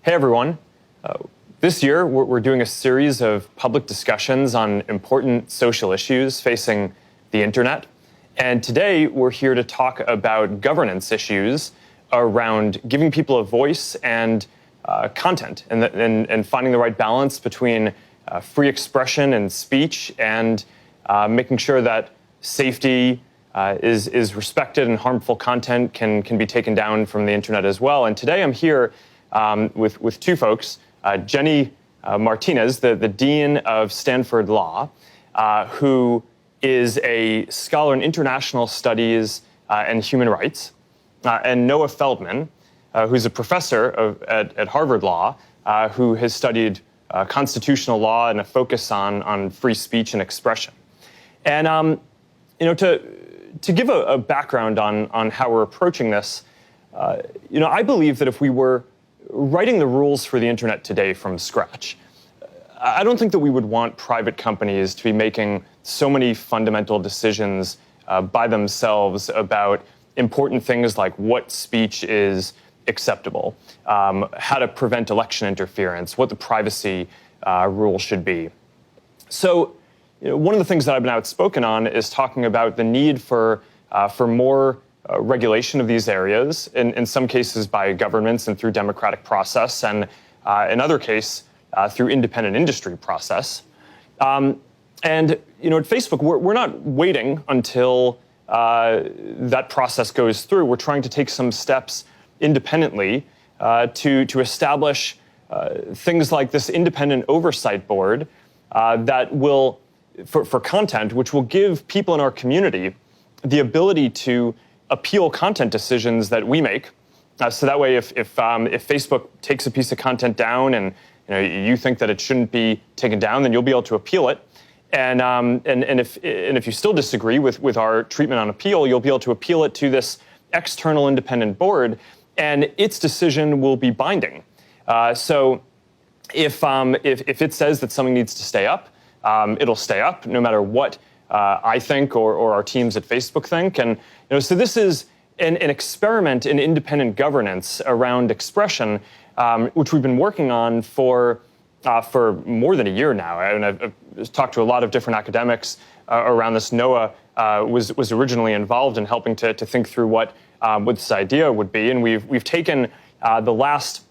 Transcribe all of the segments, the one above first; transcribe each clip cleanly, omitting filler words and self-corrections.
Hey everyone. This year we're doing a series of public discussions on important social issues facing the internet. And today we're here to talk about governance issues around giving people a voice and content and finding the right balance between free expression and speech and making sure that safety is respected and harmful content can be taken down from the internet as well. And today I'm here with two folks, Jenny Martinez, the Dean of Stanford Law, who is a scholar in international studies and human rights, and Noah Feldman, who's a professor at Harvard Law, who has studied constitutional law and a focus on free speech and expression. And to give a background on how we're approaching this, I believe that if we were writing the rules for the internet today from scratch, I don't think that we would want private companies to be making so many fundamental decisions by themselves about important things like what speech is acceptable, how to prevent election interference, what the privacy rule should be. So, one of the things that I've been outspoken on is talking about the need for more regulation of these areas, in some cases by governments and through democratic process, and in other cases through independent industry process. And at Facebook, we're not waiting until that process goes through. We're trying to take some steps independently to establish things like this independent oversight board that will, for content, which will give people in our community the ability to appeal content decisions that we make. So that way, if Facebook takes a piece of content down and you think that it shouldn't be taken down, then you'll be able to appeal it. And if you still disagree with our treatment on appeal, you'll be able to appeal it to this external independent board, and its decision will be binding. So if it says that something needs to stay up, it'll stay up no matter what I think or our teams at Facebook think. And so this is an experiment in independent governance around expression, which we've been working on for more than a year now. And I've talked to a lot of different academics around this. Noah was originally involved in helping to think through what this idea would be, and we've taken the last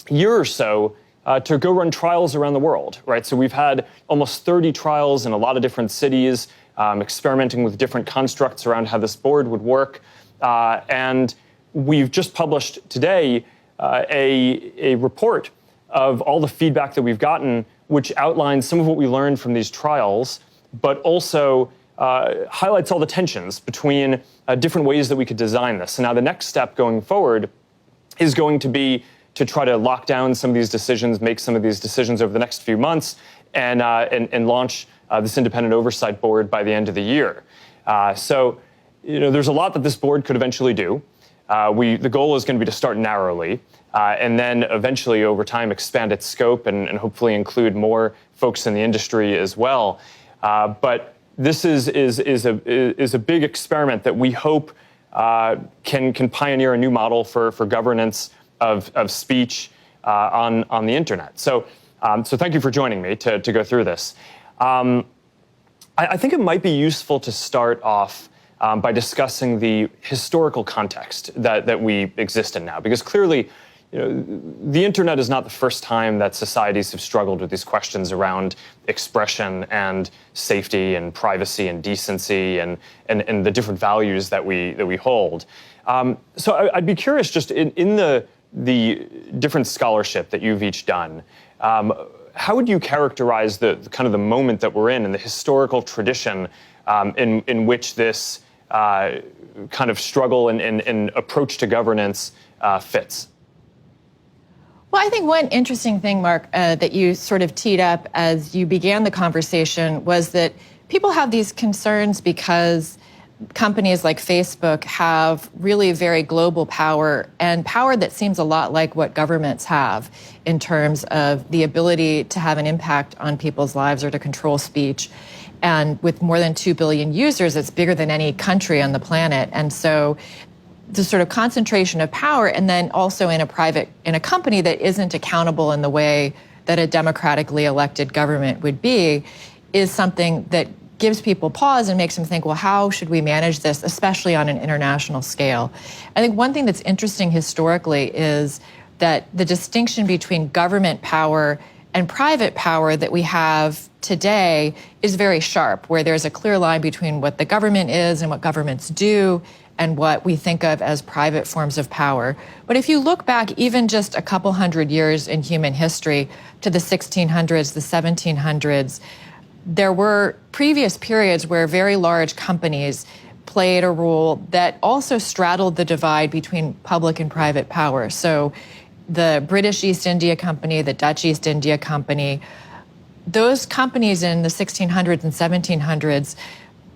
year or so to go run trials around the world, right? So we've had almost 30 trials in a lot of different cities, experimenting with different constructs around how this board would work. And we've just published today a report of all the feedback that we've gotten, which outlines some of what we learned from these trials, but also highlights all the tensions between different ways that we could design this. So now the next step going forward is going to be to try to lock down some of these decisions, make some of these decisions over the next few months, and launch this independent oversight board by the end of the year. So, there's a lot that this board could eventually do. The goal is going to be to start narrowly, and then eventually, over time, expand its scope and hopefully include more folks in the industry as well. But this is a big experiment that we hope can pioneer a new model for governance of speech on the internet. So thank you for joining me to go through this. I think it might be useful to start off by discussing the historical context that we exist in now, because clearly, the internet is not the first time that societies have struggled with these questions around expression and safety and privacy and decency and the different values that we hold. So I'd be curious, just in the different scholarship that you've each done, how would you characterize the kind of the moment that we're in and the historical tradition in which this kind of struggle and approach to governance fits? Well, I think one interesting thing, Mark, that you sort of teed up as you began the conversation was that people have these concerns because companies like Facebook have really very global power, and power that seems a lot like what governments have in terms of the ability to have an impact on people's lives or to control speech. And with more than 2 billion users, it's bigger than any country on the planet. And so the sort of concentration of power, and then also in a company that isn't accountable in the way that a democratically elected government would be, is something that gives people pause and makes them think, well, how should we manage this, especially on an international scale? I think one thing that's interesting historically is that the distinction between government power and private power that we have today is very sharp, where there's a clear line between what the government is and what governments do and what we think of as private forms of power. But if you look back even just a couple hundred years in human history to the 1600s, the 1700s, there were previous periods where very large companies played a role that also straddled the divide between public and private power. So the British East India Company, the Dutch East India Company, those companies in the 1600s and 1700s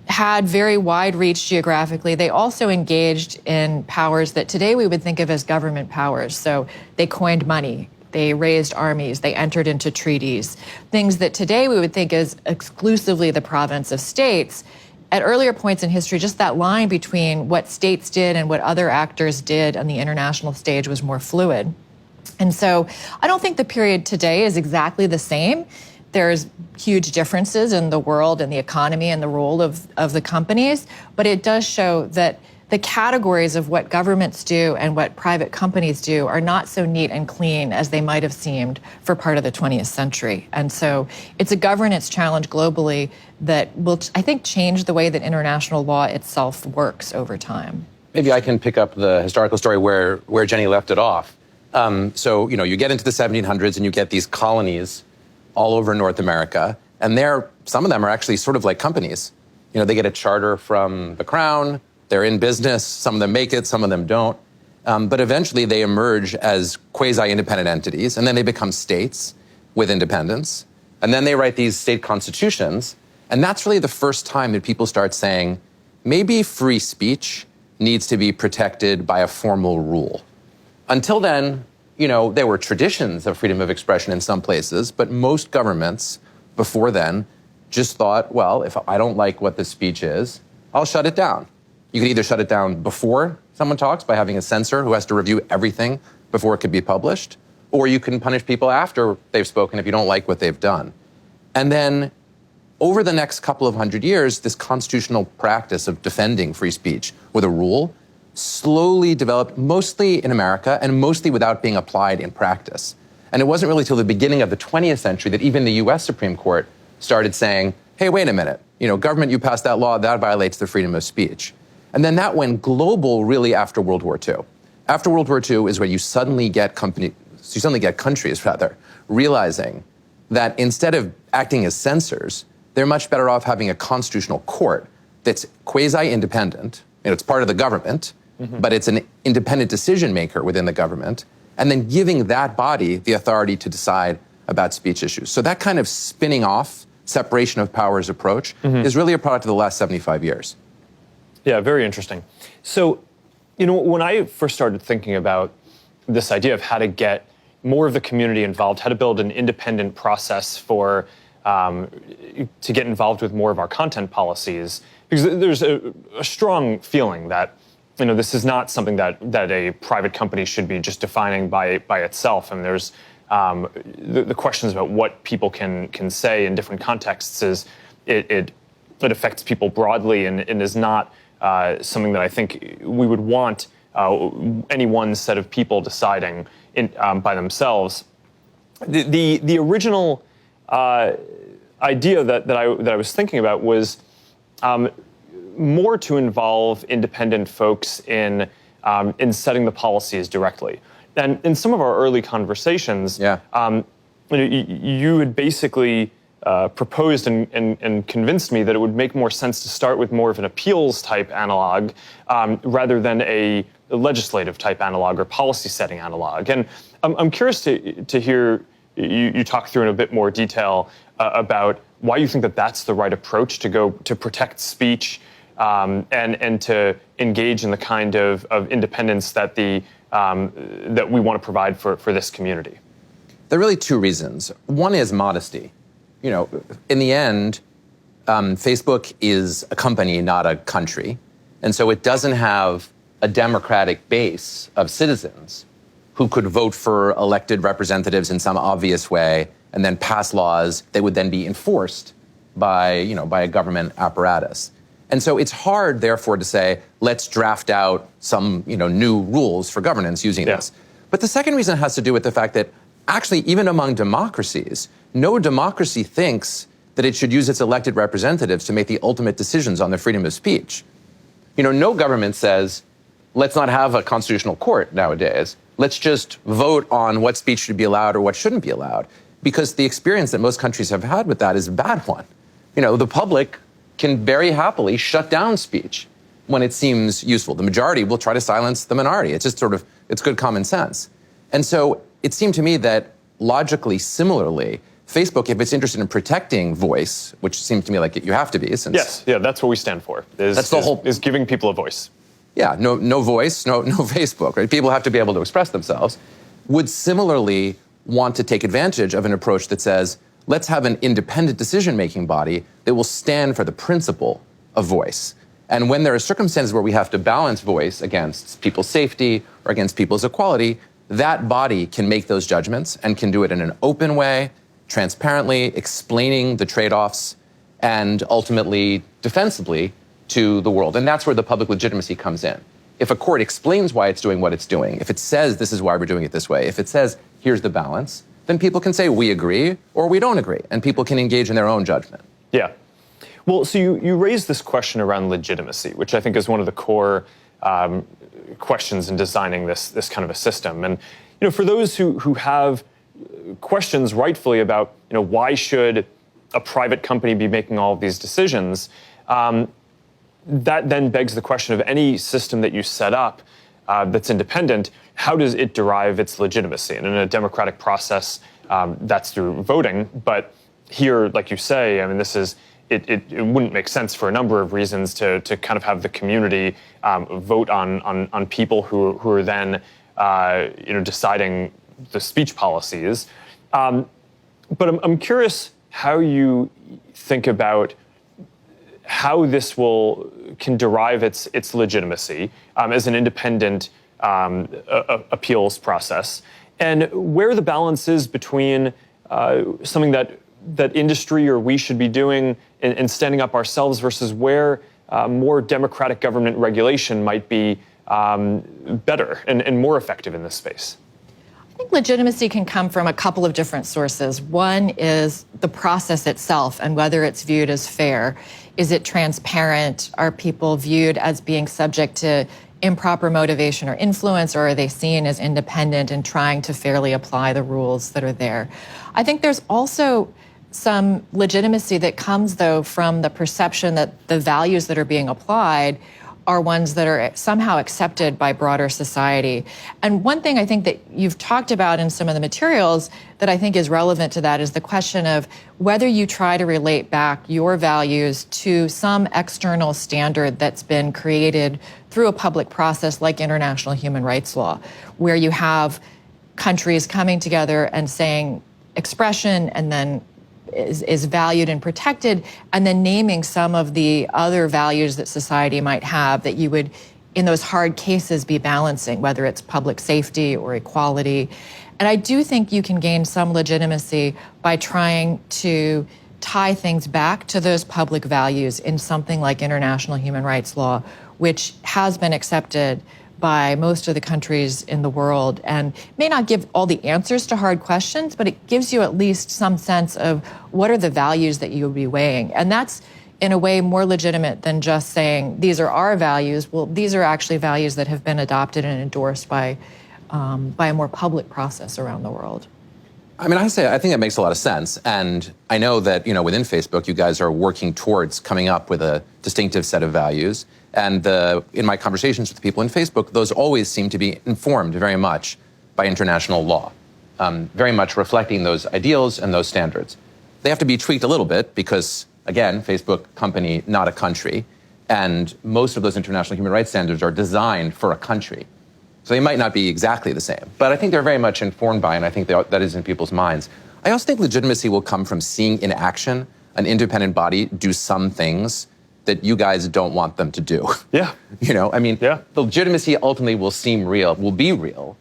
had very wide reach geographically. They also engaged in powers that today we would think of as government powers. So they coined money, they raised armies, they entered into treaties, things that today we would think as exclusively the province of states. At earlier points in history, just that line between what states did and what other actors did on the international stage was more fluid. And so I don't think the period today is exactly the same. There's huge differences in the world and the economy and the role of the companies, but it does show that the categories of what governments do and what private companies do are not so neat and clean as they might have seemed for part of the 20th century. And so it's a governance challenge globally that will, I think, change the way that international law itself works over time. Maybe I can pick up the historical story where Jenny left it off. So, you get into the 1700s and you get these colonies all over North America, and some of them are actually sort of like companies. They get a charter from the crown, they're in business, some of them make it, some of them don't. But eventually they emerge as quasi-independent entities, and then they become states with independence. And then they write these state constitutions, and that's really the first time that people start saying, maybe free speech needs to be protected by a formal rule. Until then, there were traditions of freedom of expression in some places, but most governments before then just thought, well, if I don't like what the speech is, I'll shut it down. You can either shut it down before someone talks by having a censor who has to review everything before it could be published, or you can punish people after they've spoken if you don't like what they've done. And then over the next couple of hundred years, this constitutional practice of defending free speech with a rule slowly developed, mostly in America and mostly without being applied in practice. And it wasn't really till the beginning of the 20th century that even the US Supreme Court started saying, hey, wait a minute, government, you passed that law, that violates the freedom of speech. And then that went global really after World War II. After World War II is when you suddenly get countries realizing that instead of acting as censors, they're much better off having a constitutional court that's quasi-independent. It's part of the government, but it's an independent decision maker within the government, and then giving that body the authority to decide about speech issues. So that kind of spinning off, separation of powers approach is really a product of the last 75 years. Yeah, very interesting. So, when I first started thinking about this idea of how to get more of the community involved, how to build an independent process for to get involved with more of our content policies, because there's a strong feeling that this is not something that a private company should be just defining by itself. And there's the questions about what people can say in different contexts is it affects people broadly and is not something that I think we would want any one set of people deciding by themselves. The original idea that I was thinking about was more to involve independent folks in setting the policies directly. And in some of our early conversations, you had basically proposed and convinced me that it would make more sense to start with more of an appeals type analog rather than a legislative type analog or policy setting analog. And I'm curious to hear you talk through in a bit more detail about why you think that that's the right approach to go to protect speech and to engage in the kind of independence that that we want to provide for this community. There are really two reasons. One is modesty. In the end, Facebook is a company, not a country. And so it doesn't have a democratic base of citizens who could vote for elected representatives in some obvious way and then pass laws that would then be enforced by a government apparatus. And so it's hard, therefore, to say, let's draft out some new rules for governance using this. But the second reason has to do with the fact that actually, even among democracies, no democracy thinks that it should use its elected representatives to make the ultimate decisions on the freedom of speech. No government says, let's not have a constitutional court nowadays. Let's just vote on what speech should be allowed or what shouldn't be allowed. Because the experience that most countries have had with that is a bad one. The public can very happily shut down speech when it seems useful. The majority will try to silence the minority. It's just it's good common sense. And so it seemed to me that logically, similarly, Facebook, if it's interested in protecting voice, which seems to me like you have to be, since that's what we stand for. Is giving people a voice. Yeah, no voice, no Facebook. Right? People have to be able to express themselves. Would similarly want to take advantage of an approach that says, let's have an independent decision-making body that will stand for the principle of voice. And when there are circumstances where we have to balance voice against people's safety or against people's equality, that body can make those judgments and can do it in an open way, transparently, explaining the trade-offs, and ultimately defensively to the world. And that's where the public legitimacy comes in. If a court explains why it's doing what it's doing, if it says this is why we're doing it this way, if it says here's the balance, then people can say we agree or we don't agree, and people can engage in their own judgment. Yeah. Well, so you raised this question around legitimacy, which I think is one of the core questions in designing this kind of a system. And for those who have questions rightfully about why should a private company be making all of these decisions, that then begs the question of any system that you set up that's independent, how does it derive its legitimacy? And in a democratic process, that's through voting. But here, like you say, I mean, it wouldn't make sense for a number of reasons to kind of have the community vote on people who are then deciding the speech policies. But I'm curious how you think about how this can derive its legitimacy as an independent appeals process, and where the balance is between something that industry or we should be doing in standing up ourselves versus where more democratic government regulation might be better and more effective in this space. I think legitimacy can come from a couple of different sources. One is the process itself and whether it's viewed as fair. Is it transparent? Are people viewed as being subject to improper motivation or influence, or are they seen as independent and trying to fairly apply the rules that are there? I think there's also some legitimacy that comes, though, from the perception that the values that are being applied are ones that are somehow accepted by broader society. And one thing I think that you've talked about in some of the materials that I think is relevant to that is the question of whether you try to relate back your values to some external standard that's been created through a public process like international human rights law, where you have countries coming together and saying expression and then is valued and protected, and then naming some of the other values that society might have that you would, in those hard cases, be balancing, whether it's public safety or equality. And I do think you can gain some legitimacy by trying to tie things back to those public values in something like international human rights law, which has been accepted by most of the countries in the world and may not give all the answers to hard questions, but it gives you at least some sense of what are the values that you would be weighing. And that's, in a way, more legitimate than just saying, these are our values. Well, these are actually values that have been adopted and endorsed by a more public process around the world. I mean, I think it makes a lot of sense. And I know that, within Facebook, you guys are working towards coming up with a distinctive set of values. And in my conversations with people in Facebook, those always seem to be informed very much by international law, very much reflecting those ideals and those standards. They have to be tweaked a little bit because, again, Facebook company, not a country. And most of those international human rights standards are designed for a country. So they might not be exactly the same. But I think they're very much informed by, and I think that is in people's minds. I also think legitimacy will come from seeing in action an independent body do some things that you guys don't want them to do. Yeah. I mean, the legitimacy ultimately will be real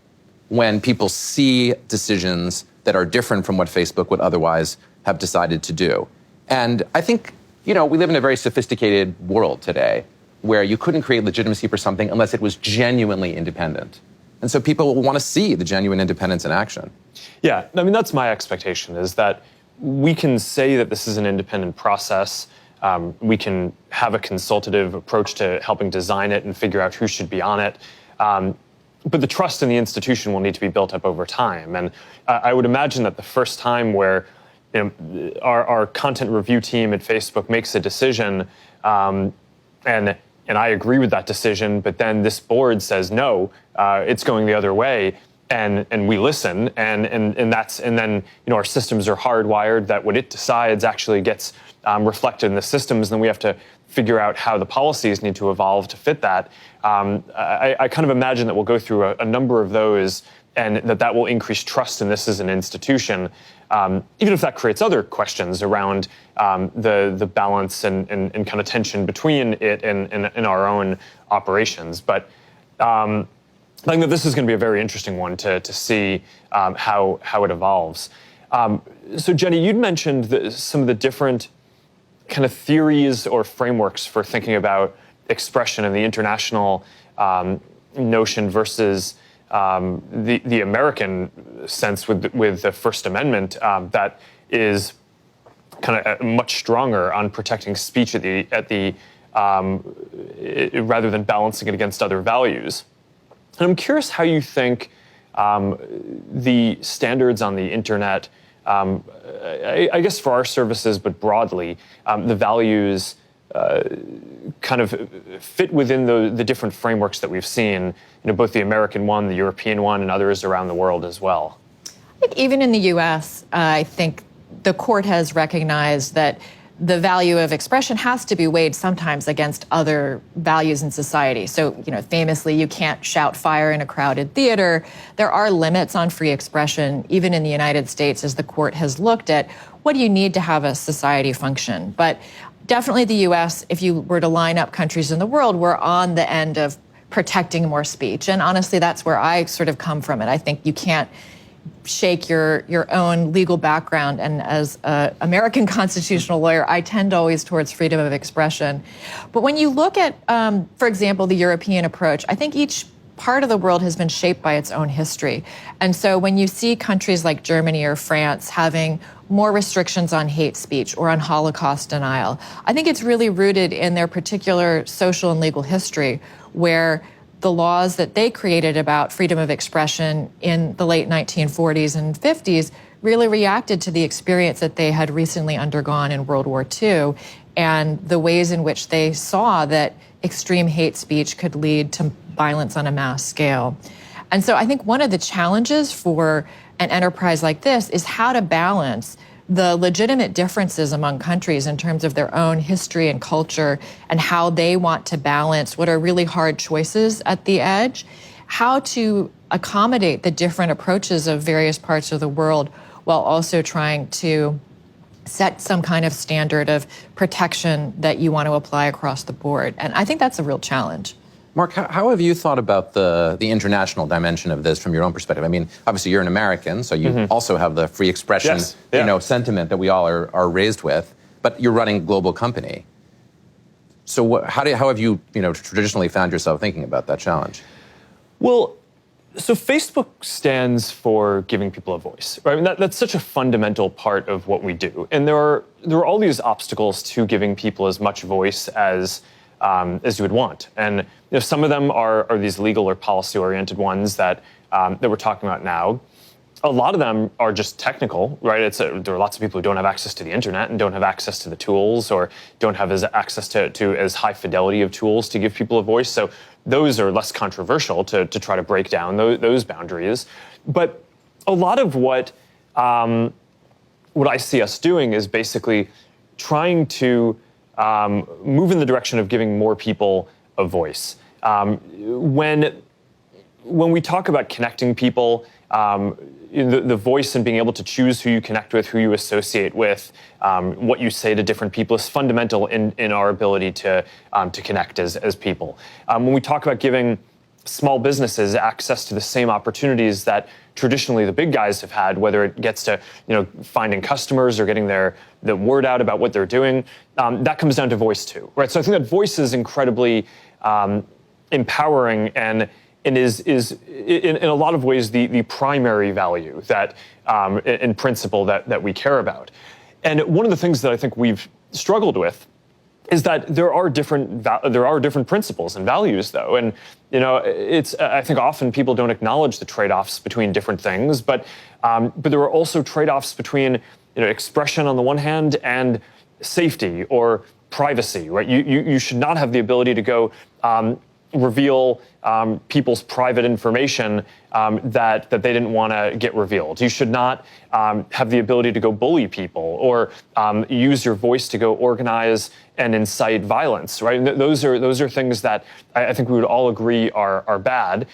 when people see decisions that are different from what Facebook would otherwise have decided to do. And I think, we live in a very sophisticated world today where you couldn't create legitimacy for something unless it was genuinely independent. And so people will want to see the genuine independence in action. Yeah, I mean, that's my expectation, is that we can say that this is an independent process. We can have a consultative approach to helping design it and figure out who should be on it. But the trust in the institution will need to be built up over time. And I would imagine that the first time where our content review team at Facebook makes a decision, and I agree with that decision, but then this board says no, it's going the other way, and we listen, and then our systems are hardwired that what it decides actually gets reflected in the systems, and then we have to figure out how the policies need to evolve to fit that. I kind of imagine that we'll go through a number of those, and that will increase trust in this as an institution, even if that creates other questions around the balance and kind of tension between it and our own operations. But I think that this is going to be a very interesting one to see how it evolves. So Jenny, you'd mentioned some of the different kind of theories or frameworks for thinking about expression in the international notion versus the American sense with the First Amendment that is kind of much stronger on protecting speech at the rather than balancing it against other values. And I'm curious how you think the standards on the internet, I guess for our services, but broadly, the values kind of fit within the different frameworks that we've seen, both the American one, the European one, and others around the world as well. I think even in the U.S., I think the court has recognized that the value of expression has to be weighed sometimes against other values in society. So, famously, you can't shout fire in a crowded theater. There are limits on free expression, even in the United States, as the court has looked at what do you need to have a society function. But definitely the U.S., if you were to line up countries in the world, we're on the end of protecting more speech. And honestly, that's where I sort of come from it. I think you can't shake your own legal background. And as an American constitutional lawyer, I tend always towards freedom of expression. But when you look at, for example, the European approach, I think each part of the world has been shaped by its own history. And so when you see countries like Germany or France having more restrictions on hate speech or on Holocaust denial, I think it's really rooted in their particular social and legal history, where the laws that they created about freedom of expression in the late 1940s and 50s really reacted to the experience that they had recently undergone in World War II and the ways in which they saw that extreme hate speech could lead to violence on a mass scale. And so I think one of the challenges for an enterprise like this is how to balance the legitimate differences among countries in terms of their own history and culture and how they want to balance what are really hard choices at the edge, how to accommodate the different approaches of various parts of the world while also trying to set some kind of standard of protection that you want to apply across the board. And I think that's a real challenge. Mark, how have you thought about the international dimension of this from your own perspective? I mean, obviously you're an American, so you also have the free expression, sentiment that we all are raised with, but you're running a global company. So how have you, traditionally found yourself thinking about that challenge? Well, so Facebook stands for giving people a voice, right? I mean, that's such a fundamental part of what we do. And there are all these obstacles to giving people as much voice as you would want. And some of them are these legal or policy-oriented ones that we're talking about now. A lot of them are just technical, right? There are lots of people who don't have access to the internet and don't have access to the tools or don't have access to as high fidelity of tools to give people a voice. So those are less controversial to try to break down those boundaries. But a lot of what I see us doing is basically trying to move in the direction of giving more people a voice. When we talk about connecting people the voice and being able to choose who you connect with, who you associate with, what you say to different people is fundamental in our ability to connect as people. When we talk about giving small businesses access to the same opportunities that traditionally the big guys have had, whether it gets to finding customers or getting the word out about what they're doing, that comes down to voice too, right? So I think that voice is incredibly empowering and is in a lot of ways the primary value that in principle that we care about. And one of the things that I think we've struggled with is that there are different principles and values, though, and I think often people don't acknowledge the trade-offs between different things, but there are also trade-offs between expression on the one hand and safety or privacy, right? You should not have the ability to go reveal people's private information that they didn't want to get revealed. You should not have the ability to go bully people or use your voice to go organize and incite violence, right? And those are things that I think we would all agree are bad.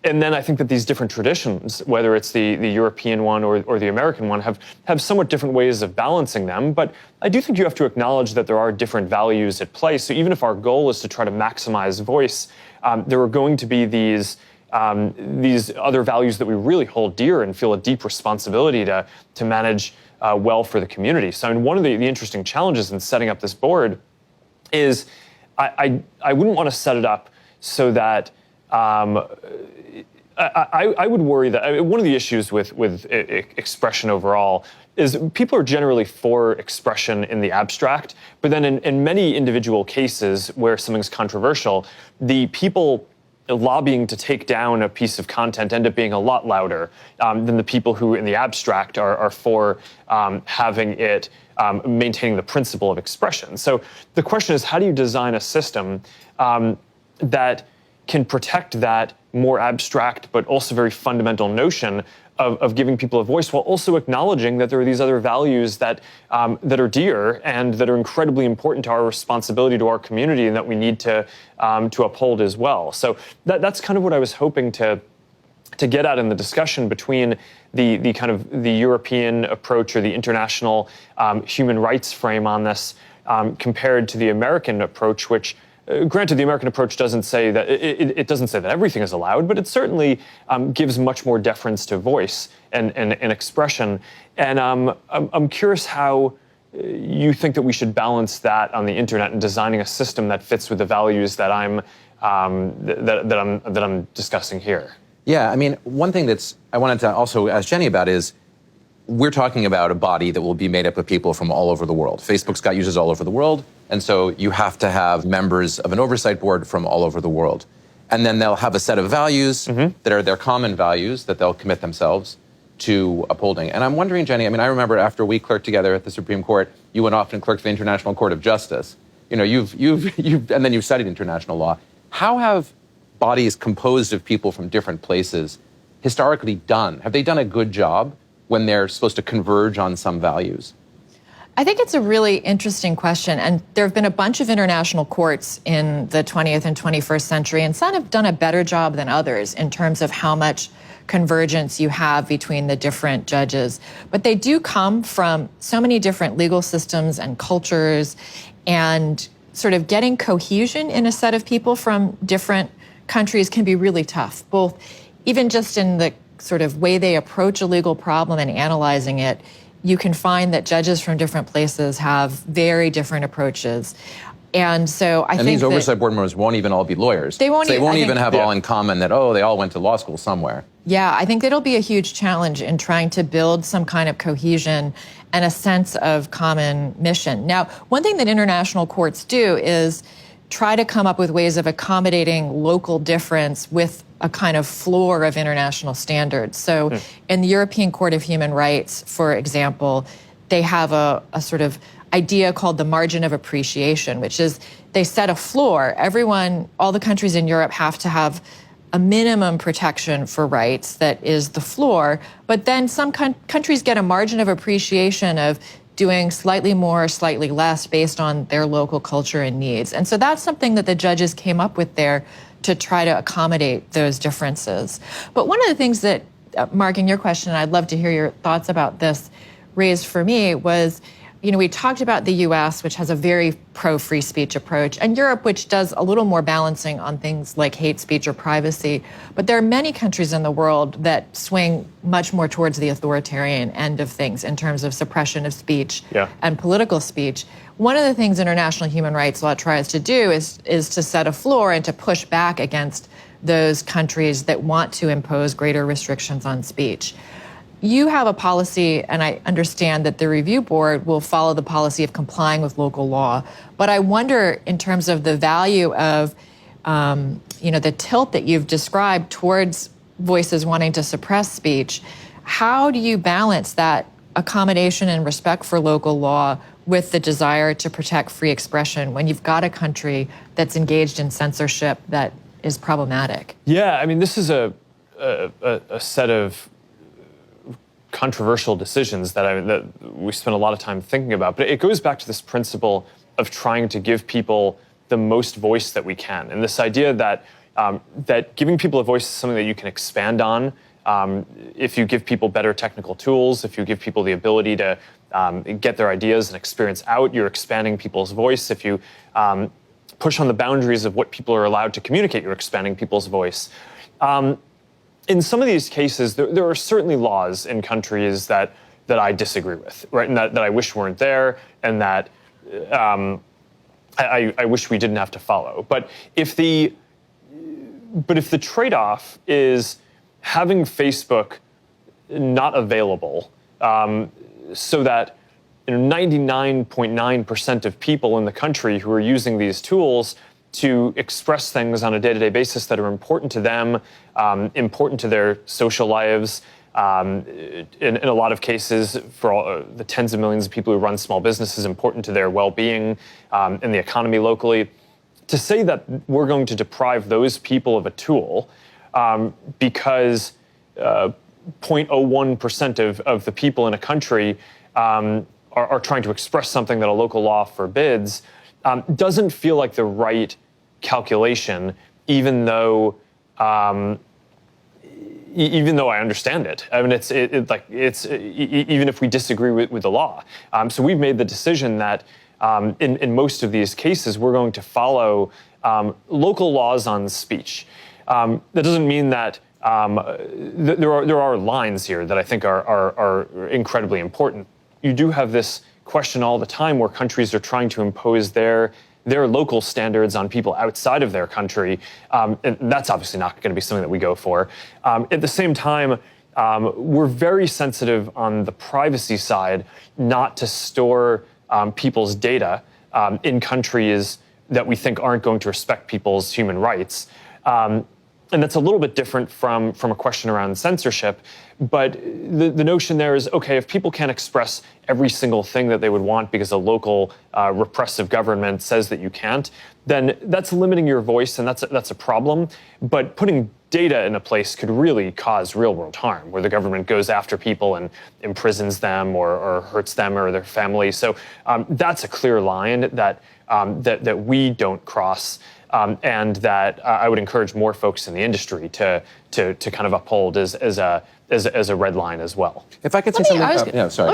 And then I think that these different traditions, whether it's the European one or the American one, have somewhat different ways of balancing them. But I do think you have to acknowledge that there are different values at play. So even if our goal is to try to maximize voice, there are going to be these other values that we really hold dear and feel a deep responsibility to manage well for the community. So one of the interesting challenges in setting up this board is I wouldn't want to set it up so that I would worry that one of the issues with expression overall is people are generally for expression in the abstract, but then in many individual cases where something's controversial, the people lobbying to take down a piece of content end up being a lot louder than the people who in the abstract are for having it maintaining the principle of expression. So the question is, how do you design a system that can protect that more abstract but also very fundamental notion of giving people a voice, while also acknowledging that there are these other values that are dear and that are incredibly important to our responsibility to our community and that we need to uphold as well. So that's kind of what I was hoping to get at in the discussion between the kind of the European approach or the international human rights frame on this compared to the American approach, which granted, the American approach doesn't say that it doesn't say that everything is allowed, but it certainly gives much more deference to voice and expression. And I'm curious how you think that we should balance that on the internet and designing a system that fits with the values that I'm discussing here. Yeah, I mean, one thing I wanted to also ask Jenny about is, we're talking about a body that will be made up of people from all over the world. Facebook's got users all over the world, and so you have to have members of an oversight board from all over the world. And then they'll have a set of values that are their common values that they'll commit themselves to upholding. And I'm wondering, Jenny, I mean, I remember after we clerked together at the Supreme Court, you went off and clerked for the International Court of Justice. And then you've studied international law. How have bodies composed of people from different places historically done? Have they done a good job when they're supposed to converge on some values? I think it's a really interesting question, and there have been a bunch of international courts in the 20th and 21st century, and some have done a better job than others in terms of how much convergence you have between the different judges. But they do come from so many different legal systems and cultures, and sort of getting cohesion in a set of people from different countries can be really tough, both even just in the sort of way they approach a legal problem and analyzing it. You can find that judges from different places have very different approaches. And so I think these oversight board members won't even all be lawyers. They won't even have all in common that, they all went to law school somewhere. Yeah, I think it'll be a huge challenge in trying to build some kind of cohesion and a sense of common mission. Now, one thing that international courts do is try to come up with ways of accommodating local difference with a kind of floor of international standards. So in the European Court of Human Rights, for example, they have a sort of idea called the margin of appreciation, which is they set a floor. All the countries in Europe have to have a minimum protection for rights that is the floor, but then some countries get a margin of appreciation of doing slightly more, slightly less based on their local culture and needs. And so that's something that the judges came up with there to try to accommodate those differences. But one of the things that, Mark, in your question, and I'd love to hear your thoughts about this, raised for me was, we talked about the US, which has a very pro-free speech approach, and Europe, which does a little more balancing on things like hate speech or privacy. But there are many countries in the world that swing much more towards the authoritarian end of things in terms of suppression of speech and political speech. One of the things international human rights law tries to do is to set a floor and to push back against those countries that want to impose greater restrictions on speech. You have a policy, and I understand that the review board will follow the policy of complying with local law. But I wonder, in terms of the value of, the tilt that you've described towards voices wanting to suppress speech, how do you balance that accommodation and respect for local law with the desire to protect free expression when you've got a country that's engaged in censorship that is problematic? Yeah, I mean, this is a set of controversial decisions that we spend a lot of time thinking about. But it goes back to this principle of trying to give people the most voice that we can, and this idea that that giving people a voice is something that you can expand on. If you give people better technical tools, if you give people the ability to get their ideas and experience out, you're expanding people's voice. If you push on the boundaries of what people are allowed to communicate, you're expanding people's voice. In some of these cases, there are certainly laws in countries that I disagree with, right, and that I wish weren't there, and that I wish we didn't have to follow. But if the trade-off is having Facebook not available, so that 99.9% of people in the country who are using these tools to express things on a day-to-day basis that are important to them, important to their social lives, in a lot of cases, for all, the tens of millions of people who run small businesses, important to their well-being and the economy locally. To say that we're going to deprive those people of a tool because 0.01% of the people in a country are trying to express something that a local law forbids doesn't feel like the right calculation, even though I understand it. I mean, it's even if we disagree with the law. So we've made the decision that in most of these cases we're going to follow local laws on speech. That doesn't mean that there are lines here that I think are incredibly important. You do have this question all the time where countries are trying to impose their local standards on people outside of their country, and that's obviously not going to be something that we go for. At the same time, we're very sensitive on the privacy side not to store people's data in countries that we think aren't going to respect people's human rights. And that's a little bit different from a question around censorship. But the notion there is, okay, if people can't express every single thing that they would want because a local repressive government says that you can't, then that's limiting your voice, and that's a problem. But putting data in a place could really cause real-world harm, where the government goes after people and imprisons them or hurts them or their family. So that's a clear line that we don't cross. And that I would encourage more folks in the industry to kind of uphold as a red line as well. If I could say something, I was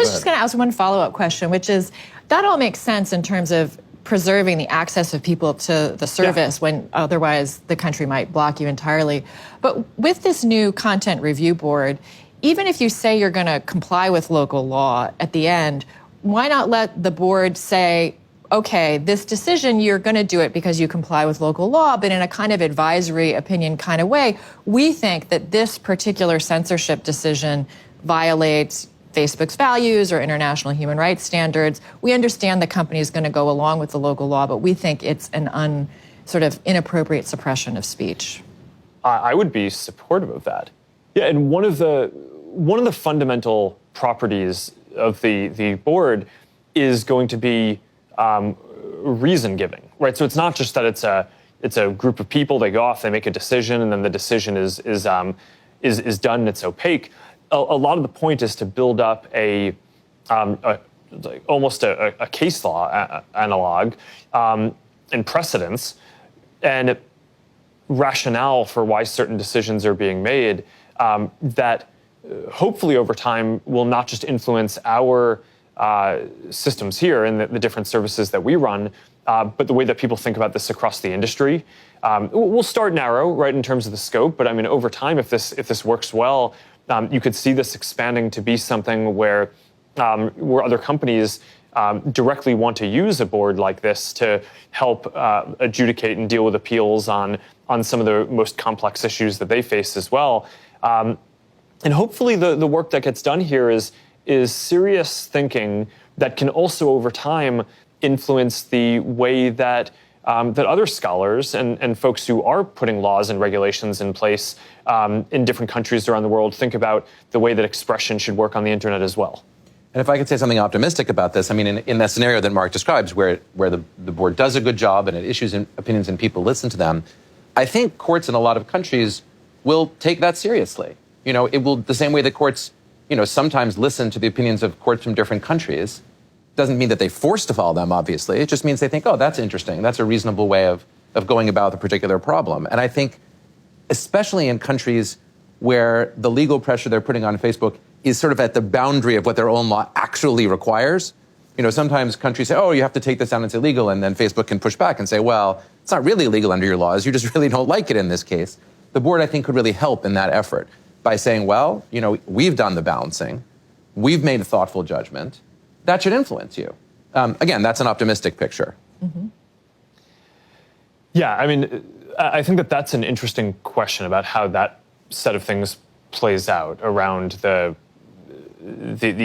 just going to ask one follow-up question, which is that all makes sense in terms of preserving the access of people to the service when otherwise the country might block you entirely. But with this new content review board, even if you say you're going to comply with local law at the end, why not let the board say, okay, this decision, you're going to do it because you comply with local law, but in a kind of advisory opinion kind of way, we think that this particular censorship decision violates Facebook's values or international human rights standards. We understand the company is going to go along with the local law, but we think it's an sort of inappropriate suppression of speech. I would be supportive of that. Yeah, and one of the fundamental properties of the board is going to be reason giving, right? So it's not just that it's a group of people. They go off, they make a decision, and then the decision is done and it's opaque. A lot of the point is to build up almost a case law analog and precedents, and rationale for why certain decisions are being made that hopefully over time will not just influence our systems here and the different services that we run, but the way that people think about this across the industry. We'll start narrow, right, in terms of the scope, but I mean, over time, if this works well, you could see this expanding to be something where other companies directly want to use a board like this to help adjudicate and deal with appeals on some of the most complex issues that they face as well. And hopefully the work that gets done here is serious thinking that can also over time influence the way that other scholars and folks who are putting laws and regulations in place in different countries around the world think about the way that expression should work on the internet as well. And if I could say something optimistic about this, I mean, in that scenario that Mark describes, where the board does a good job and it issues opinions and people listen to them, I think courts in a lot of countries will take that seriously. It will, the same way that courts, sometimes listen to the opinions of courts from different countries. Doesn't mean that they force to follow them, obviously. It just means they think, oh, that's interesting. That's a reasonable way of going about the particular problem. And I think, especially in countries where the legal pressure they're putting on Facebook is sort of at the boundary of what their own law actually requires. Sometimes countries say, oh, you have to take this down, it's illegal. And then Facebook can push back and say, well, it's not really illegal under your laws. You just really don't like it in this case. The board, I think, could really help in that effort by saying, well, we've done the balancing. We've made a thoughtful judgment. That should influence you. Again, that's an optimistic picture. Mm-hmm. Yeah, I mean, I think that's an interesting question about how that set of things plays out around the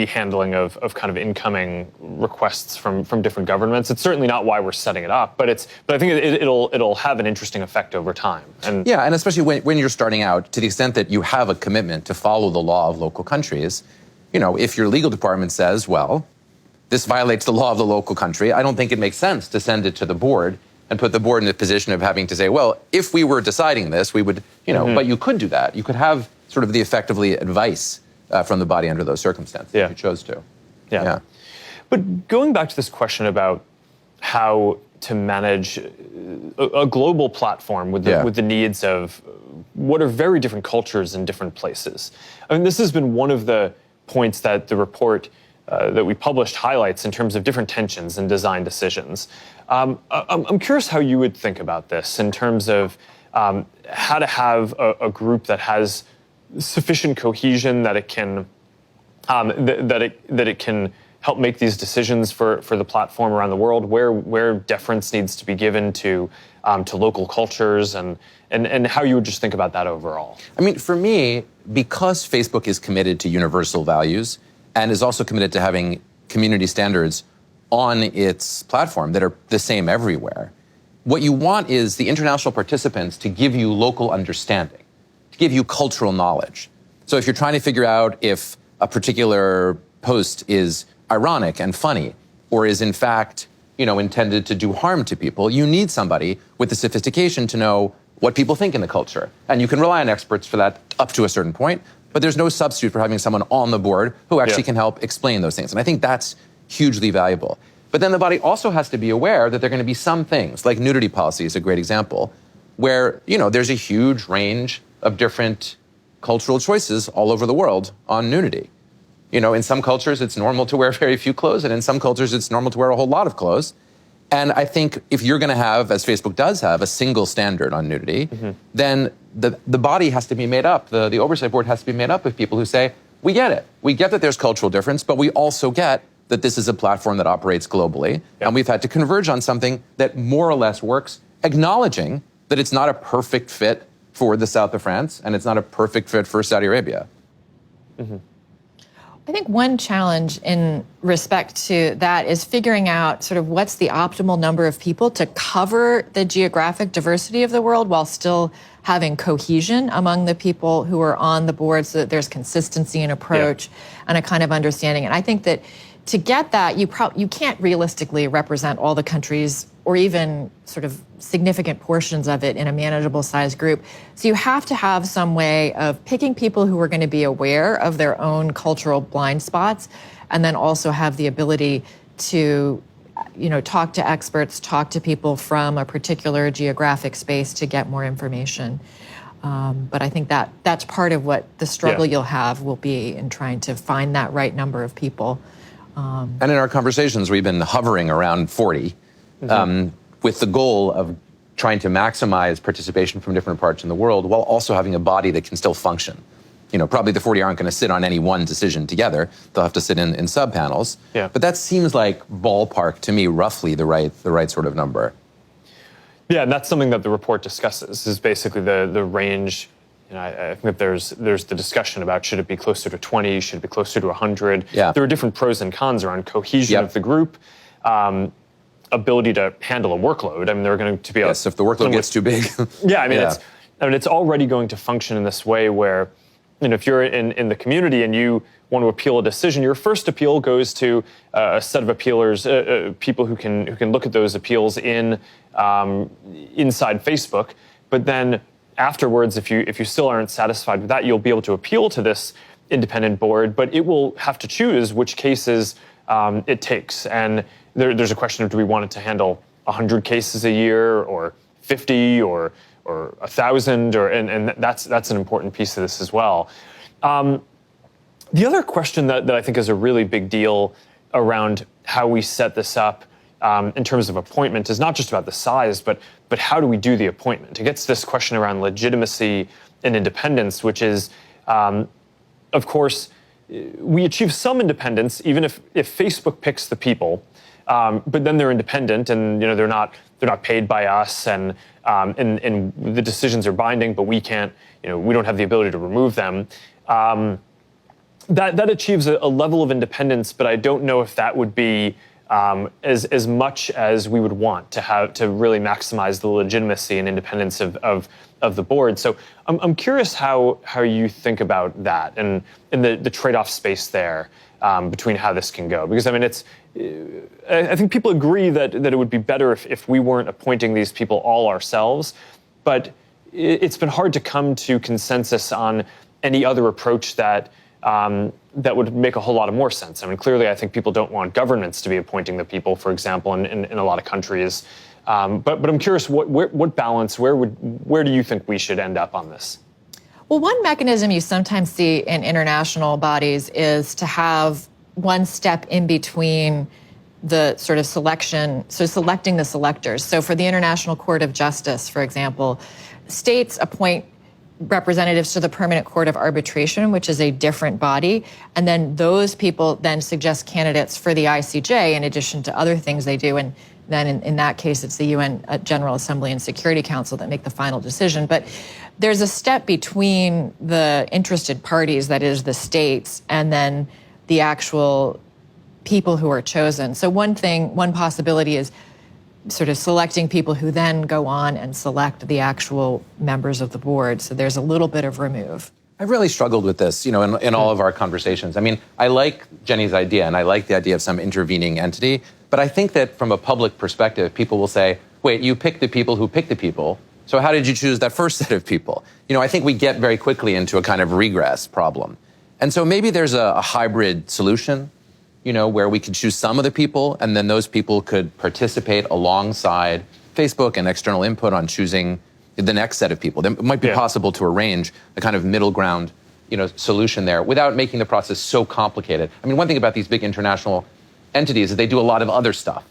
handling of kind of incoming requests from different governments. It's certainly not why we're setting it up, but I think it'll have an interesting effect over time. And yeah, and especially when you're starting out, to the extent that you have a commitment to follow the law of local countries, if your legal department says, well, this violates the law of the local country, I don't think it makes sense to send it to the board and put the board in a position of having to say, well, if we were deciding this, we would, but you could do that. You could have sort of the effectively advice from the body under those circumstances if you chose to. Yeah. But going back to this question about how to manage a global platform with the needs of what are very different cultures in different places. I mean, this has been one of the points that the report that we published highlights in terms of different tensions and design decisions. I'm curious how you would think about this in terms of how to have a group that has sufficient cohesion that it can that it can help make these decisions for the platform around the world, where deference needs to be given to local cultures, and how you would just think about that overall. I mean, for me, because Facebook is committed to universal values and is also committed to having community standards on its platform that are the same everywhere, what you want is the international participants to give you local understanding, to give you cultural knowledge. So if you're trying to figure out if a particular post is ironic and funny, or is in fact, intended to do harm to people, you need somebody with the sophistication to know what people think in the culture. And you can rely on experts for that up to a certain point, but there's no substitute for having someone on the board who actually can help explain those things. And I think that's hugely valuable. But then the body also has to be aware that there are going to be some things, like nudity policy is a great example, where, there's a huge range of different cultural choices all over the world on nudity. In some cultures, it's normal to wear very few clothes, and in some cultures, it's normal to wear a whole lot of clothes. And I think if you're going to have, as Facebook does have, a single standard on nudity, then the body has to be made up, the oversight board has to be made up of people who say, we get it. We get that there's cultural difference, but we also get that this is a platform that operates globally, and we've had to converge on something that more or less works, acknowledging that it's not a perfect fit for the south of France, and it's not a perfect fit for Saudi Arabia. I think one challenge in respect to that is figuring out sort of what's the optimal number of people to cover the geographic diversity of the world while still having cohesion among the people who are on the board, so that there's consistency in approach and a kind of understanding. And I think that to get that, you can't realistically represent all the countries or even sort of significant portions of it in a manageable size group. So you have to have some way of picking people who are going to be aware of their own cultural blind spots, and then also have the ability to talk to experts, talk to people from a particular geographic space to get more information. But I think that's part of what the struggle you'll have will be in trying to find that right number of people. And in our conversations, we've been hovering around 40 with the goal of trying to maximize participation from different parts in the world while also having a body that can still function. Probably the 40 aren't going to sit on any one decision together. They'll have to sit in sub-panels. Yeah. But that seems like ballpark to me, roughly the right sort of number. Yeah, and that's something that the report discusses, is basically the range. I think that there's the discussion about should it be closer to 20, should it be closer to 100. Yeah. There are different pros and cons around cohesion of the group, ability to handle a workload. I mean, there are going to be if the workload gets too big. It's already going to function in this way where, if you're in the community and you want to appeal a decision, your first appeal goes to a set of appealers, people who can look at those appeals inside Facebook. But then afterwards, if you still aren't satisfied with that, you'll be able to appeal to this independent board, but it will have to choose which cases it takes. And there's a question of, do we want it to handle 100 cases a year or 50 or 1,000, and that's an important piece of this as well. The other question that I think is a really big deal around how we set this up in terms of appointment is not just about the size, but how do we do the appointment? It gets this question around legitimacy and independence, which is, of course, we achieve some independence even if Facebook picks the people, but then they're independent and they're not paid by us and the decisions are binding, but we can't, we don't have the ability to remove them. That achieves a level of independence, but I don't know if that would be as much as we would want to really maximize the legitimacy and independence of the board. So I'm curious how you think about that and the trade-off space there between how this can go. Because I think people agree that it would be better if we weren't appointing these people all ourselves, but it's been hard to come to consensus on any other approach that would make a whole lot of more sense. Clearly, I think people don't want governments to be appointing the people, for example, in a lot of countries. But I'm curious, what balance, where do you think we should end up on this? Well, one mechanism you sometimes see in international bodies is to have one step in between the sort of selection, so selecting the selectors. So for the International Court of Justice, for example, states appoint representatives to the Permanent Court of Arbitration, which is a different body. And then those people then suggest candidates for the ICJ in addition to other things they do. And then in that case, it's the UN General Assembly and Security Council that make the final decision. But there's a step between the interested parties, that is the states, and then the actual people who are chosen. So one possibility is sort of selecting people who then go on and select the actual members of the board. So there's a little bit of remove. I've really struggled with this, in all of our conversations. I like Jenny's idea, and I like the idea of some intervening entity, but I think that from a public perspective, people will say, wait, you picked the people who picked the people, so how did you choose that first set of people? I think we get very quickly into a kind of regress problem. And so maybe there's a hybrid solution, where we could choose some of the people, and then those people could participate alongside Facebook and external input on choosing the next set of people. It might be possible to arrange a kind of middle ground, solution there without making the process so complicated. One thing about these big international entities is they do a lot of other stuff.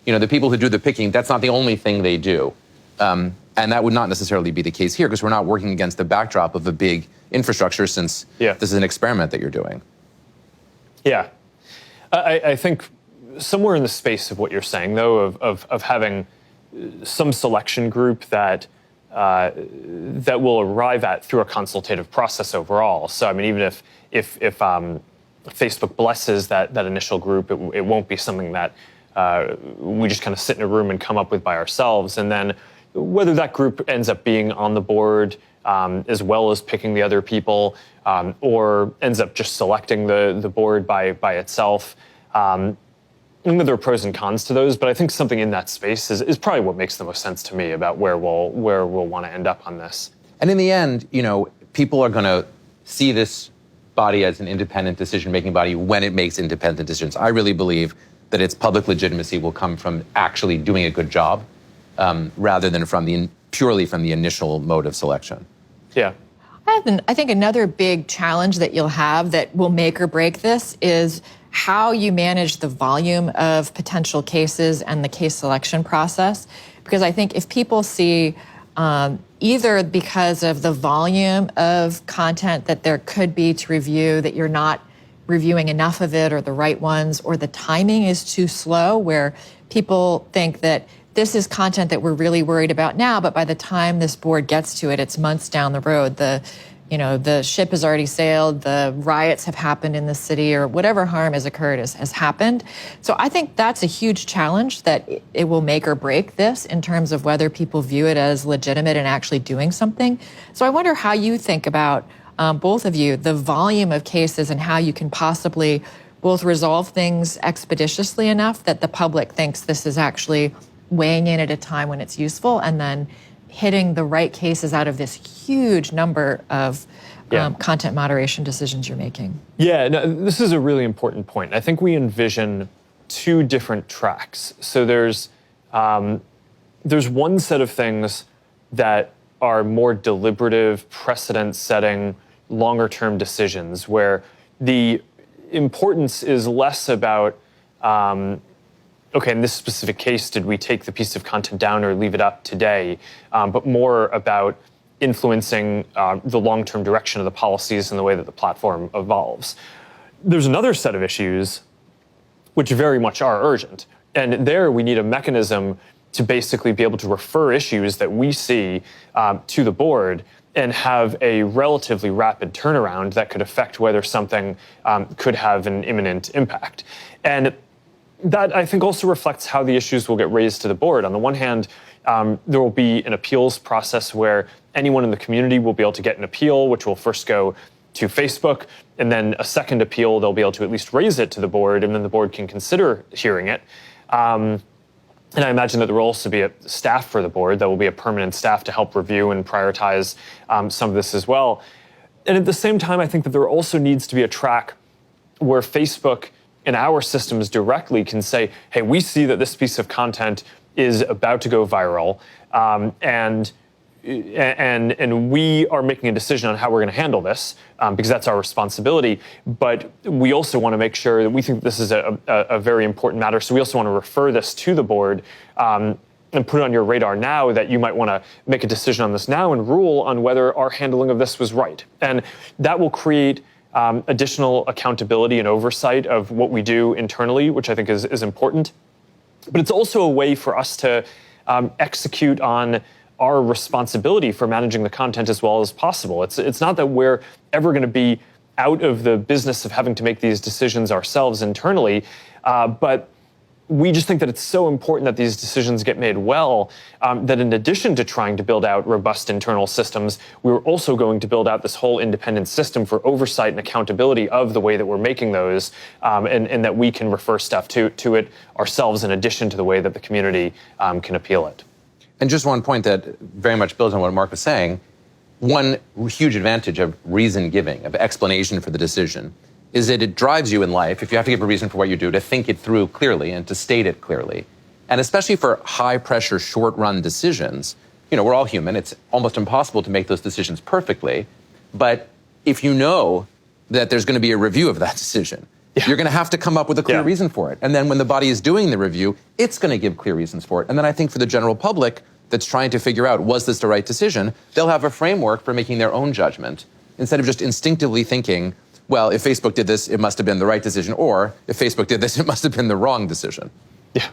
The people who do the picking, that's not the only thing they do. And that would not necessarily be the case here because we're not working against the backdrop of a big infrastructure since this is an experiment that you're doing. Yeah. I think somewhere in the space of what you're saying, though, of having some selection group that will arrive at through a consultative process overall. So even if Facebook blesses that initial group, it won't be something that we just kind of sit in a room and come up with by ourselves. And then whether that group ends up being on the board as well as picking the other people, or ends up just selecting the board by itself. There are pros and cons to those, but I think something in that space is probably what makes the most sense to me about where we'll want to end up on this. And in the end, people are going to see this body as an independent decision-making body when it makes independent decisions. I really believe that its public legitimacy will come from actually doing a good job, rather than purely from the initial mode of selection. Yeah. I think another big challenge that you'll have that will make or break this is how you manage the volume of potential cases and the case selection process. Because I think if people see either because of the volume of content that there could be to review, that you're not reviewing enough of it or the right ones, or the timing is too slow, where people think that this is content that we're really worried about now, but by the time this board gets to it, it's months down the road. The ship has already sailed, the riots have happened in the city, or whatever harm has occurred has happened. So I think that's a huge challenge, that it will make or break this in terms of whether people view it as legitimate and actually doing something. So I wonder how you think about, both of you, the volume of cases and how you can possibly both resolve things expeditiously enough that the public thinks this is actually weighing in at a time when it's useful, and then hitting the right cases out of this huge number of content moderation decisions you're making. Yeah, no, this is a really important point. I think we envision two different tracks. So there's one set of things that are more deliberative, precedent-setting, longer-term decisions, where the importance is less about okay, in this specific case, did we take the piece of content down or leave it up today? But more about influencing the long-term direction of the policies and the way that the platform evolves. There's another set of issues which very much are urgent. And there we need a mechanism to basically be able to refer issues that we see to the board and have a relatively rapid turnaround that could affect whether something could have an imminent impact. And that, I think, also reflects how the issues will get raised to the board. On the one hand, there will be an appeals process where anyone in the community will be able to get an appeal, which will first go to Facebook, and then a second appeal, they'll be able to at least raise it to the board, and then the board can consider hearing it. And I imagine that there will also be a staff for the board. There will be a permanent staff to help review and prioritize some of this as well. And at the same time, I think that there also needs to be a track where Facebook and our systems directly can say, hey, we see that this piece of content is about to go viral, and we are making a decision on how we're going to handle this, because that's our responsibility. But we also want to make sure that we think this is a very important matter. So we also want to refer this to the board and put it on your radar now, that you might want to make a decision on this now and rule on whether our handling of this was right. And that will create additional accountability and oversight of what we do internally, which I think is important. But it's also a way for us to execute on our responsibility for managing the content as well as possible. It's not that we're ever going to be out of the business of having to make these decisions ourselves internally, but we just think that it's so important that these decisions get made well, that in addition to trying to build out robust internal systems, we're also going to build out this whole independent system for oversight and accountability of the way that we're making those, and that we can refer stuff to it ourselves in addition to the way that the community can appeal it. And just one point that very much builds on what Mark was saying, one huge advantage of reason giving, of explanation for the decision, is that it drives you in life, if you have to give a reason for what you do, to think it through clearly and to state it clearly. And especially for high-pressure, short-run decisions, we're all human. It's almost impossible to make those decisions perfectly. But if you know that there's going to be a review of that decision, you're going to have to come up with a clear reason for it. And then when the body is doing the review, it's going to give clear reasons for it. And then I think for the general public that's trying to figure out, was this the right decision, they'll have a framework for making their own judgment, instead of just instinctively thinking, well, if Facebook did this, it must have been the right decision, or if Facebook did this, it must have been the wrong decision. Yeah.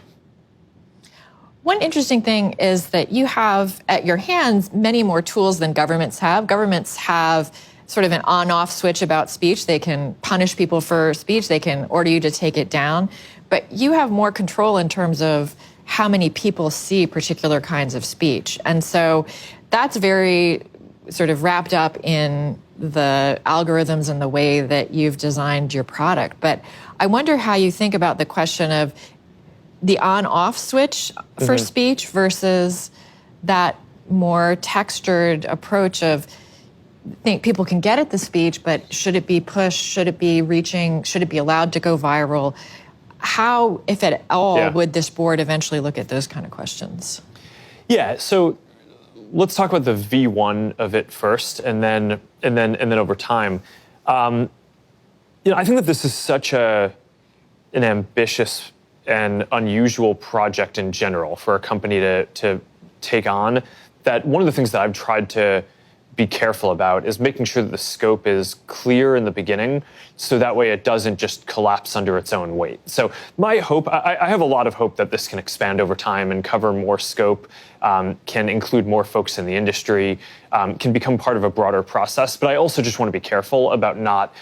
One interesting thing is that you have at your hands many more tools than governments have. Governments have sort of an on-off switch about speech. They can punish people for speech. They can order you to take it down. But you have more control in terms of how many people see particular kinds of speech. And so that's very sort of wrapped up in the algorithms and the way that you've designed your product. But I wonder how you think about the question of the on-off switch for speech versus that more textured approach of think people can get at the speech, but should it be pushed? Should it be reaching? Should it be allowed to go viral? how, if at all, Yeah. would this board eventually look at those kind of questions? Yeah, so let's talk about the V1 of it first, and then over time. I think that this is such an ambitious and unusual project in general for a company to take on, that one of the things that I've tried to be careful about is making sure that the scope is clear in the beginning, so that way it doesn't just collapse under its own weight. So my hope, I have a lot of hope that this can expand over time and cover more scope, can include more folks in the industry, can become part of a broader process. But I also just want to be careful about not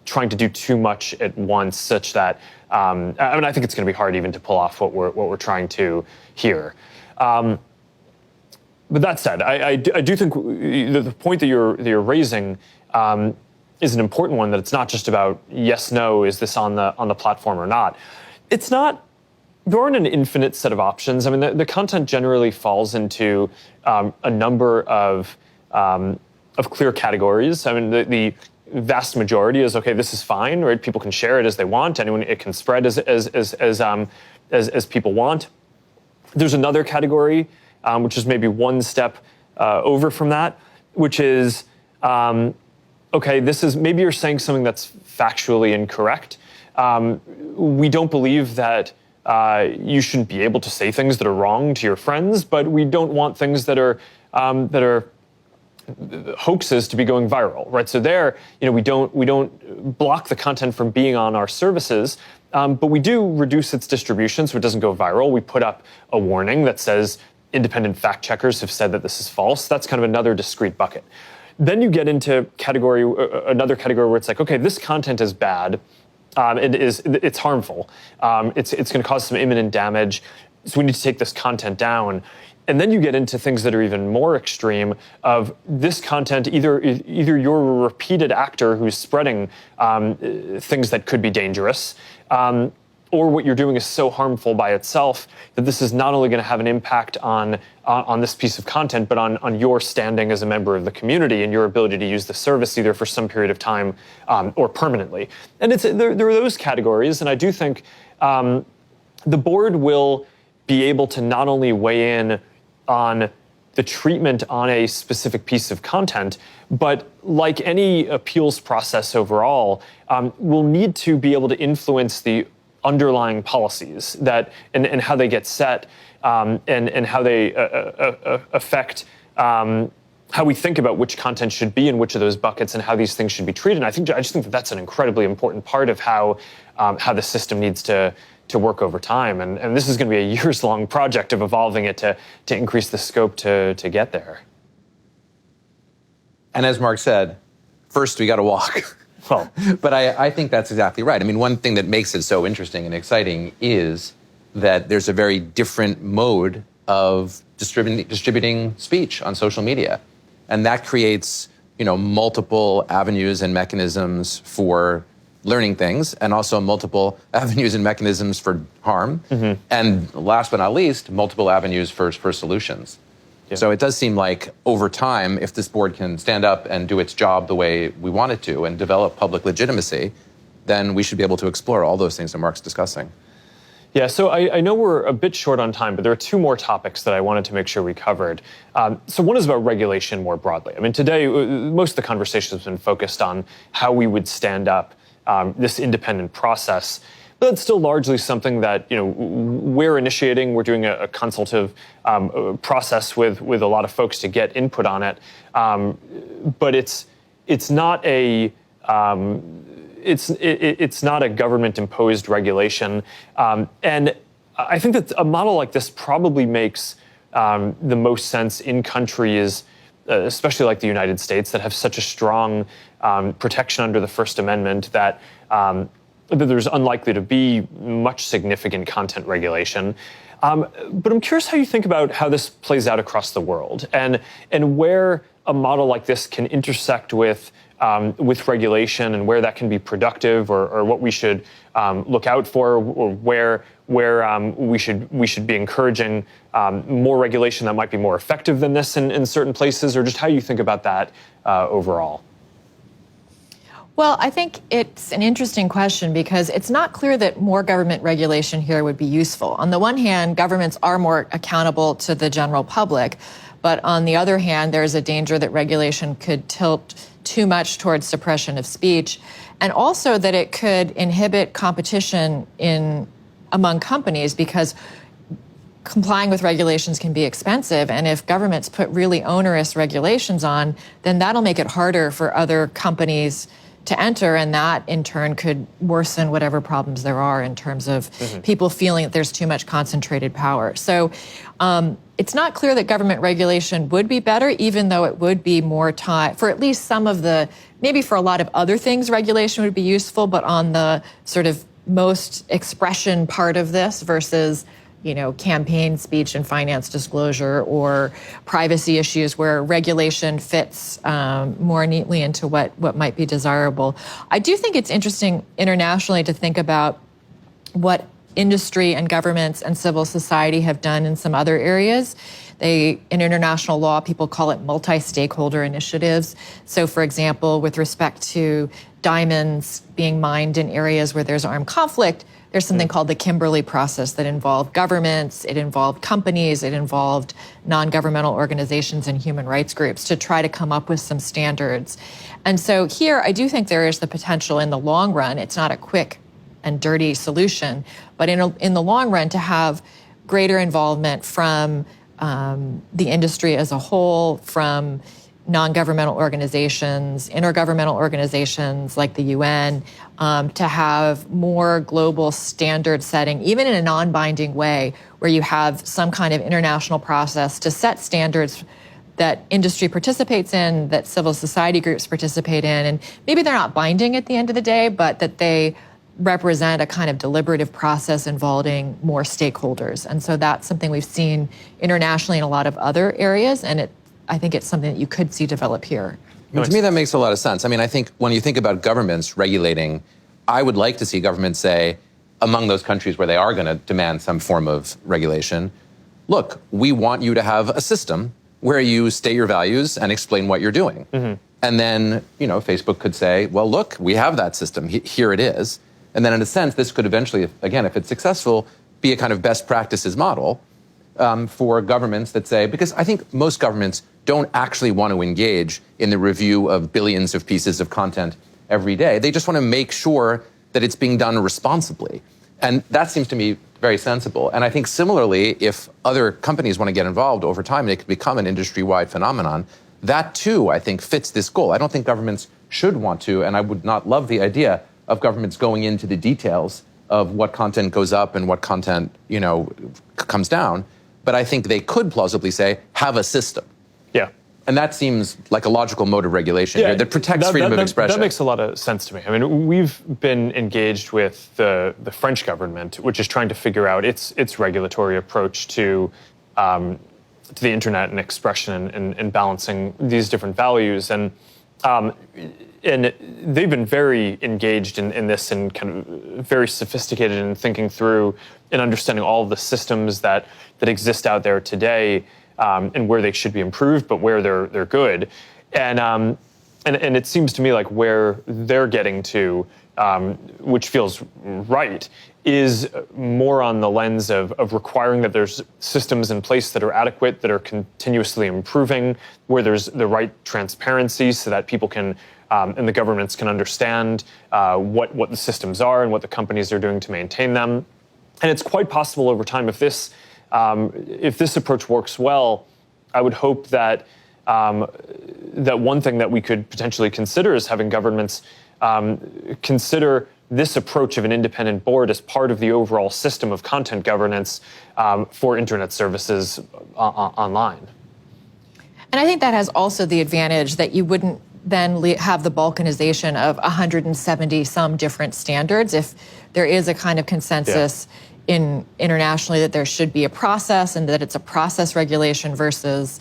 trying to do too much at once, such that I think it's going to be hard even to pull off what we're trying to here. But that said, I do think the point that you're raising is an important one. That it's not just about yes, no, is this on the platform or not. It's not. There aren't an infinite set of options. I mean, the content generally falls into a number of clear categories. I mean, the vast majority is okay. This is fine, right? People can share it as they want. It can spread as people want. There's another category, which is maybe one step over from that, which is, okay, this is, maybe you're saying something that's factually incorrect. We don't believe that you shouldn't be able to say things that are wrong to your friends, but we don't want things that are hoaxes to be going viral, right? So there, we don't block the content from being on our services, but we do reduce its distribution so it doesn't go viral. We put up a warning that says independent fact checkers have said that this is false. That's kind of another discrete bucket. Then you get into another category where it's like, okay, this content is bad. It's harmful. It's going to cause some imminent damage. So we need to take this content down. And then you get into things that are even more extreme of this content, either you're a repeated actor who's spreading things that could be dangerous, or what you're doing is so harmful by itself that this is not only going to have an impact on this piece of content, but on your standing as a member of the community and your ability to use the service either for some period of time or permanently. And there are those categories, and I do think the board will be able to not only weigh in on the treatment on a specific piece of content, but like any appeals process overall, will need to be able to influence the underlying policies and how they get set, and how they affect how we think about which content should be in which of those buckets and how these things should be treated. And I just think that that's an incredibly important part of how the system needs to work over time. And this is going to be a years-long project of evolving it to increase the scope to get there. And as Mark said, first we got to walk. Well, but I think that's exactly right. I mean, one thing that makes it so interesting and exciting is that there's a very different mode of distributing speech on social media. And that creates, multiple avenues and mechanisms for learning things, and also multiple avenues and mechanisms for harm. Mm-hmm. And last but not least, multiple avenues for solutions. Yeah. So it does seem like over time, if this board can stand up and do its job the way we want it to and develop public legitimacy, then we should be able to explore all those things that Mark's discussing. Yeah, so I know we're a bit short on time, but there are two more topics that I wanted to make sure we covered. So one is about regulation more broadly. I mean, today, most of the conversation has been focused on how we would stand up this independent process. But it's still largely something that we're initiating. We're doing a consultative process with a lot of folks to get input on it. But it's not a it's not a government-imposed regulation. And I think that a model like this probably makes the most sense in countries, especially like the United States, that have such a strong protection under the First Amendment that there's unlikely to be much significant content regulation. But I'm curious how you think about how this plays out across the world and where a model like this can intersect with regulation and where that can be productive or what we should look out for, or where we should be encouraging more regulation that might be more effective than this in certain places, or just how you think about that overall. Well, I think it's an interesting question because it's not clear that more government regulation here would be useful. On the one hand, governments are more accountable to the general public, but on the other hand, there's a danger that regulation could tilt too much towards suppression of speech, and also that it could inhibit competition among companies because complying with regulations can be expensive, and if governments put really onerous regulations on, then that'll make it harder for other companies to enter, and that in turn could worsen whatever problems there are in terms of people feeling that there's too much concentrated power. So it's not clear that government regulation would be better, even though it would be more time for at least some of maybe for a lot of other things, regulation would be useful, but on the sort of most expression part of this versus campaign speech and finance disclosure or privacy issues where regulation fits more neatly into what might be desirable. I do think it's interesting internationally to think about what industry and governments and civil society have done in some other areas. In international law, people call it multi-stakeholder initiatives. So, for example, with respect to diamonds being mined in areas where there's armed conflict, there's something called the Kimberley process that involved governments, it involved companies, it involved non-governmental organizations and human rights groups to try to come up with some standards. And so here, I do think there is the potential in the long run. It's not a quick and dirty solution, but in the long run to have greater involvement from the industry as a whole, from non-governmental organizations, intergovernmental organizations like the UN, to have more global standard setting, even in a non-binding way, where you have some kind of international process to set standards that industry participates in, that civil society groups participate in, and maybe they're not binding at the end of the day, but that they represent a kind of deliberative process involving more stakeholders. And so that's something we've seen internationally in a lot of other areas, and I think it's something that you could see develop here. To me, that makes a lot of sense. I mean, I think when you think about governments regulating, I would like to see governments say, among those countries where they are going to demand some form of regulation, look, we want you to have a system where you state your values and explain what you're doing. And then, Facebook could say, well, look, we have that system. Here it is. And then in a sense, this could eventually, again, if it's successful, be a kind of best practices model for governments that say, because I think most governments don't actually want to engage in the review of billions of pieces of content every day. They just want to make sure that it's being done responsibly. And that seems to me very sensible. And I think similarly, if other companies want to get involved over time and it could become an industry-wide phenomenon, that too, I think, fits this goal. I don't think governments should want to, and I would not love the idea of governments going into the details of what content goes up and what content, comes down. But I think they could plausibly say, have a system. Yeah. And that seems like a logical mode of regulation here that protects freedom of expression. That makes a lot of sense to me. I mean, we've been engaged with the French government, which is trying to figure out its regulatory approach to the internet and expression and balancing these different values. And they've been very engaged in this and kind of very sophisticated in thinking through and understanding all of the systems that exist out there today. And where they should be improved, but where they're good, and it seems to me like where they're getting to, which feels right, is more on the lens of requiring that there's systems in place that are adequate, that are continuously improving, where there's the right transparency, so that people can and the governments can understand what the systems are and what the companies are doing to maintain them, and it's quite possible over time if this approach works well, I would hope that that one thing that we could potentially consider is having governments consider this approach of an independent board as part of the overall system of content governance for internet services online. And I think that has also the advantage that you wouldn't then have the balkanization of 170 some different standards. If there is a kind of consensus internationally that there should be a process and that it's a process regulation versus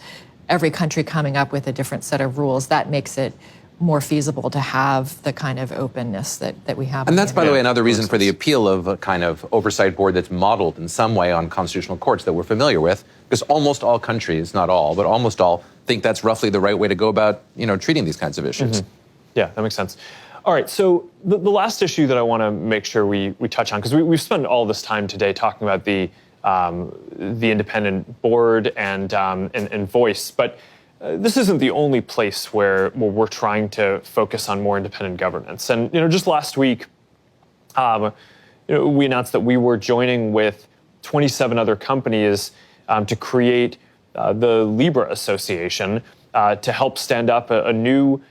every country coming up with a different set of rules, that makes it more feasible to have the kind of openness that we have. And that's, by the way, another reason for the appeal of a kind of oversight board that's modeled in some way on constitutional courts that we're familiar with, because almost all countries, not all, but almost all, think that's roughly the right way to go about, treating these kinds of issues. Yeah, that makes sense. All right, so the last issue that I want to make sure we touch on, because we've spent all this time today talking about the independent board and voice, but this isn't the only place where we're trying to focus on more independent governance. And just last week, we announced that we were joining with 27 other companies to create the Libra Association to help stand up a new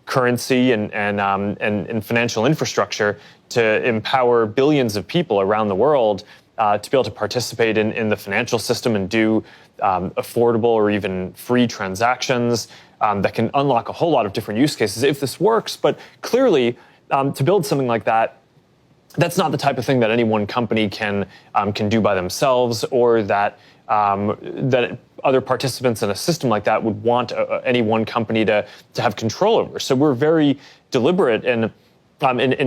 currency and financial infrastructure to empower billions of people around the world to be able to participate in the financial system and do affordable or even free transactions that can unlock a whole lot of different use cases if this works. But clearly, to build something like that, that's not the type of thing that any one company can do by themselves, or that other participants in a system like that would want any one company to have control over. So we're very deliberate in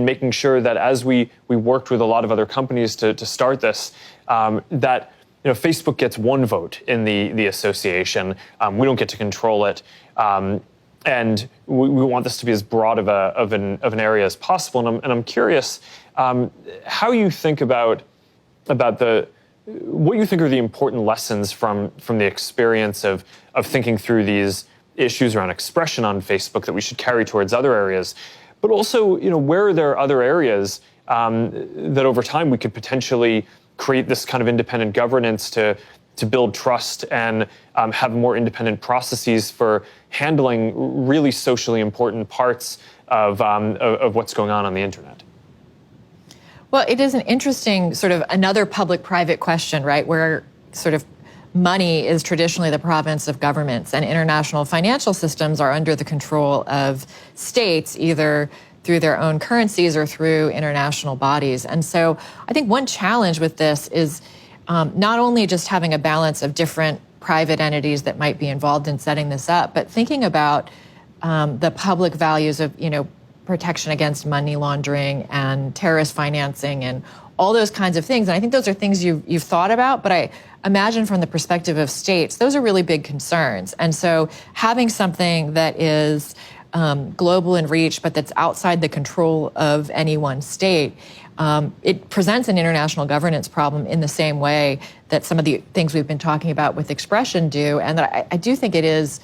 making sure that as we worked with a lot of other companies to start this, that Facebook gets one vote in the association. We don't get to control it. And we want this to be as broad of an area as possible. And I'm curious how you think about what you think are the important lessons from the experience of thinking through these issues around expression on Facebook that we should carry towards other areas, but also where are there other areas that over time we could potentially create this kind of independent governance to build trust and have more independent processes for handling really socially important parts of what's going on the internet. Well, it is an interesting sort of another public-private question, right, where sort of money is traditionally the province of governments, and international financial systems are under the control of states, either through their own currencies or through international bodies. And so I think one challenge with this is not only just having a balance of different private entities that might be involved in setting this up, but thinking about the public values of, protection against money laundering and terrorist financing and all those kinds of things. And I think those are things you've thought about, but I imagine from the perspective of states, those are really big concerns. And so having something that is global in reach, but that's outside the control of any one state, it presents an international governance problem in the same way that some of the things we've been talking about with expression do. And that I do think it is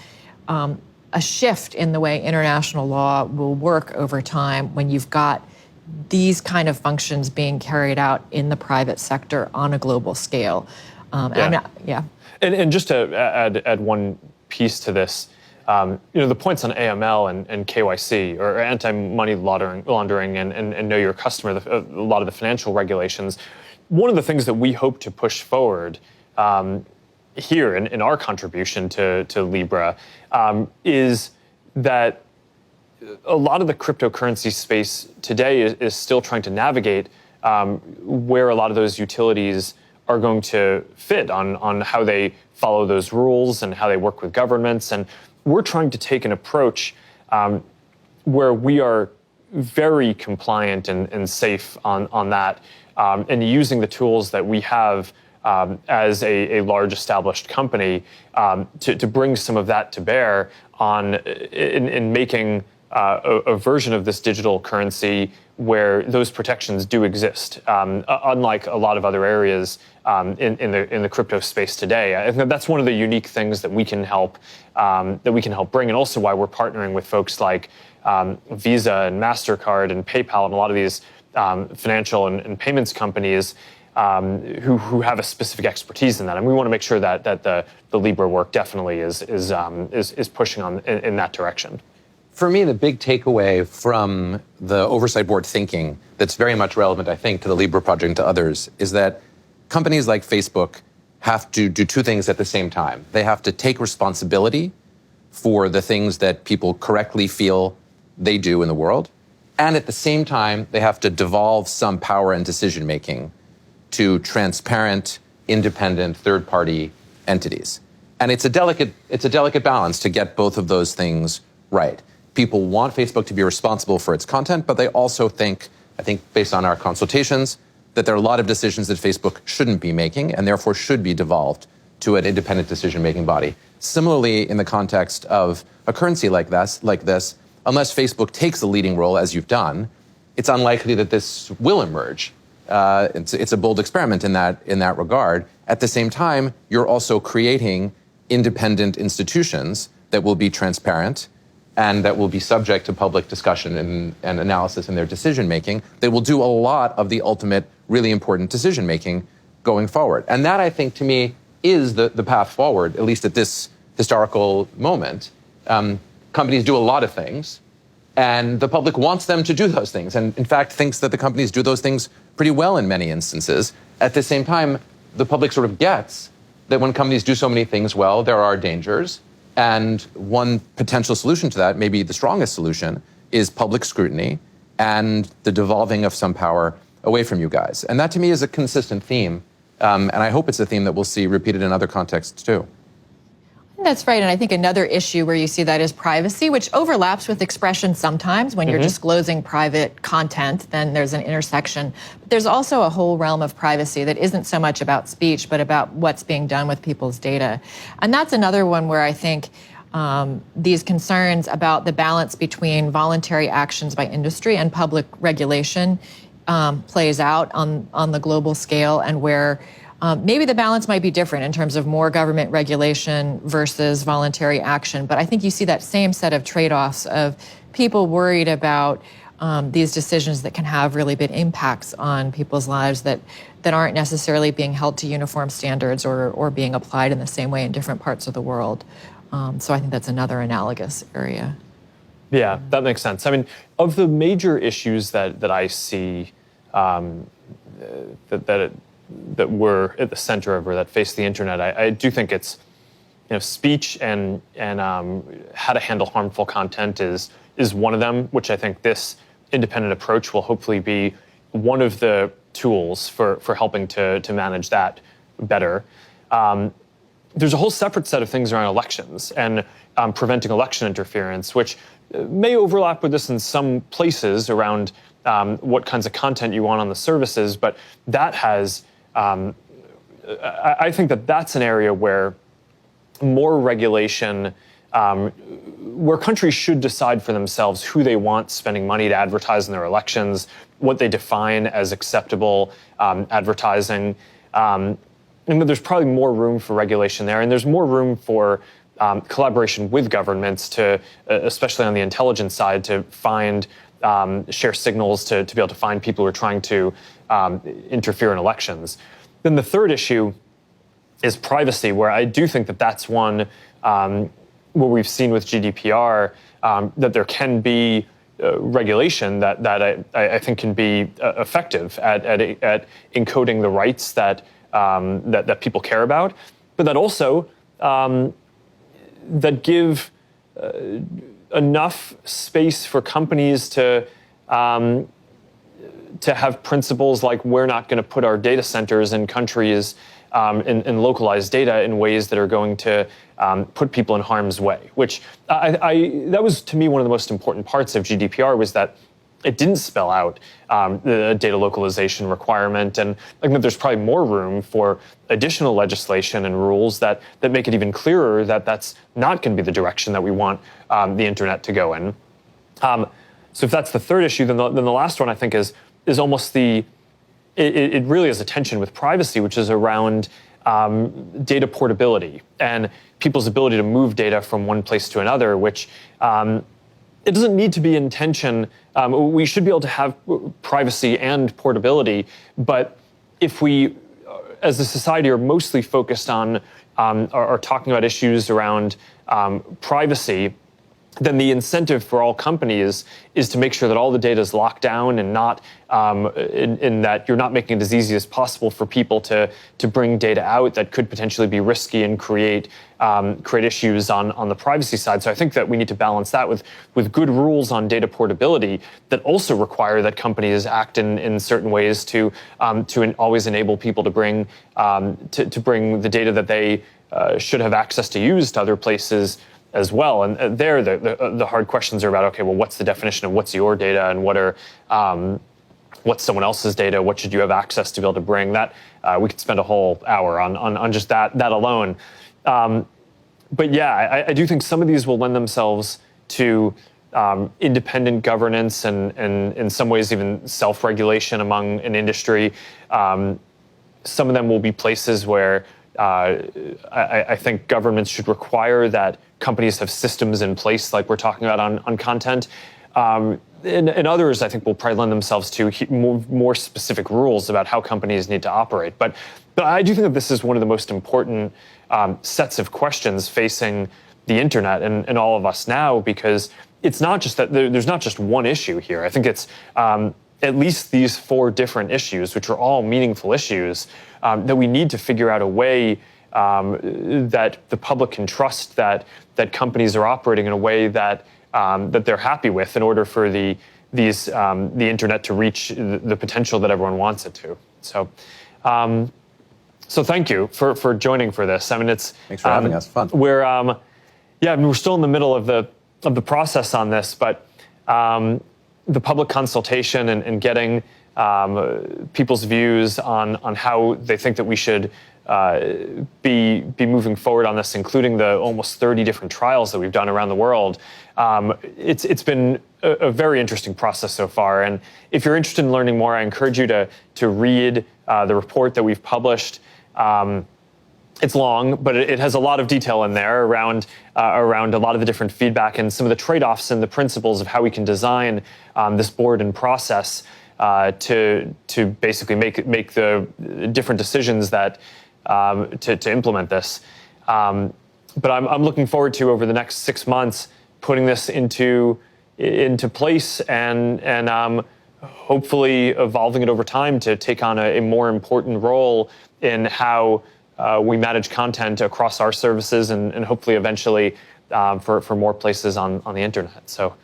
a shift in the way international law will work over time when you've got these kind of functions being carried out in the private sector on a global scale. And just to add one piece to this, the points on AML and KYC, or anti-money laundering and know your customer, a lot of the financial regulations, one of the things that we hope to push forward here in our contribution to Libra is that a lot of the cryptocurrency space today is still trying to navigate where a lot of those utilities are going to fit on how they follow those rules and how they work with governments. And we're trying to take an approach where we are very compliant and safe on that, and using the tools that we have as a large established company to bring some of that to bear in making a version of this digital currency where those protections do exist, unlike a lot of other areas in the crypto space today. I think that's one of the unique things that we can help bring, and also why we're partnering with folks like Visa and MasterCard and PayPal and a lot of these financial and payments companies who have a specific expertise in that, and we want to make sure that the Libra work definitely is pushing in that direction. For me, the big takeaway from the oversight board thinking that's very much relevant, I think, to the Libra project and to others is that companies like Facebook have to do two things at the same time. They have to take responsibility for the things that people correctly feel they do in the world, and at the same time, they have to devolve some power and decision-making to transparent, independent, third-party entities. And it's a delicate balance to get both of those things right. People want Facebook to be responsible for its content, but they also think, I think based on our consultations, that there are a lot of decisions that Facebook shouldn't be making and therefore should be devolved to an independent decision-making body. Similarly, in the context of a currency like this, unless Facebook takes a leading role, as you've done, it's unlikely that this will emerge. It's a bold experiment in that regard. At the same time, you're also creating independent institutions that will be transparent and that will be subject to public discussion and analysis in their decision making. They will do a lot of the ultimate, really important decision making going forward. And that, I think, to me, is the path forward, at least at this historical moment. Companies do a lot of things, and the public wants them to do those things, and in fact thinks that the companies do those things pretty well in many instances. At the same time, the public sort of gets that when companies do so many things well, there are dangers. And one potential solution to that, maybe the strongest solution, is public scrutiny and the devolving of some power away from you guys. And that, to me, is a consistent theme. And I hope it's a theme that we'll see repeated in other contexts, too. That's right. And I think another issue where you see that is privacy, which overlaps with expression sometimes. When you're disclosing private content, then there's an intersection. But there's also a whole realm of privacy that isn't so much about speech, but about what's being done with people's data. And that's another one where I think these concerns about the balance between voluntary actions by industry and public regulation plays out on the global scale, and where maybe the balance might be different in terms of more government regulation versus voluntary action. But I think you see that same set of trade-offs of people worried about these decisions that can have really big impacts on people's lives that aren't necessarily being held to uniform standards or being applied in the same way in different parts of the world. So I think that's another analogous area. Yeah, that makes sense. I mean, of the major issues that I see that were at the center of, or that face the internet, I do think it's, speech and how to handle harmful content is one of them, which I think this independent approach will hopefully be one of the tools for helping to manage that better. There's a whole separate set of things around elections and preventing election interference, which may overlap with this in some places around what kinds of content you want on the services, but that has I think that's an area where more regulation, where countries should decide for themselves who they want spending money to advertise in their elections, what they define as acceptable advertising. And there's probably more room for regulation there, and there's more room for collaboration with governments to, especially on the intelligence side, to find, share signals to be able to find people who are trying to interfere in elections. Then the third issue is privacy, where I do think that's one where we've seen with GDPR that there can be regulation that I think can be effective at encoding the rights that people care about, but that also that give enough space for companies to have principles like, we're not going to put our data centers in countries and localize data in ways that are going to put people in harm's way, which that was, to me, one of the most important parts of GDPR, was that it didn't spell out the data localization requirement. And I think that there's probably more room for additional legislation and rules that make it even clearer that that's not going to be the direction that we want the internet to go in. So if that's the third issue, then the last one, I think, is almost it really is a tension with privacy, which is around data portability and people's ability to move data from one place to another, which it doesn't need to be in tension. We should be able to have privacy and portability, but if we, as a society, are mostly focused on, are talking about issues around privacy, then the incentive for all companies is to make sure that all the data is locked down and not in that you're not making it as easy as possible for people to bring data out that could potentially be risky and create issues on the privacy side. So I think that we need to balance that with good rules on data portability that also require that companies act in certain ways to always enable people to bring the data that they should have access to use to other places as well. And there, the hard questions are about, okay, well, what's the definition of what's your data and what's someone else's data? What should you have access to be able to bring? That we could spend a whole hour on just that alone. But yeah, I do think some of these will lend themselves to independent governance and in some ways even self-regulation among an industry. Some of them will be places where I think governments should require that companies have systems in place, like we're talking about on content. And others, I think, will probably lend themselves to more specific rules about how companies need to operate. But I do think that this is one of the most important sets of questions facing the internet and all of us now, because it's not just that there's not just one issue here. I think it's at least these 4 different issues, which are all meaningful issues, that we need to figure out a way that the public can trust that companies are operating in a way that they're happy with in order for the internet to reach the potential that everyone wants it to. So thank you for joining for this. I mean, thanks for having us. Fun. We're still in the middle of the process on this, but the public consultation and getting people's views on how they think that we should be moving forward on this, including the almost 30 different trials that we've done around the world. It's been a very interesting process so far. And if you're interested in learning more, I encourage you to read the report that we've published. It's long, but it has a lot of detail in there around a lot of the different feedback and some of the trade-offs and the principles of how we can design this board and process to basically make the different decisions that to implement this. But I'm looking forward to, over the next 6 months, putting this into place and hopefully evolving it over time to take on a more important role in how we manage content across our services and hopefully eventually for more places on the internet. So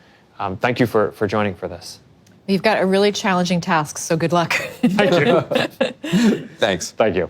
thank you for joining for this. You've got a really challenging task, so good luck. Thank you. Thanks. Thank you.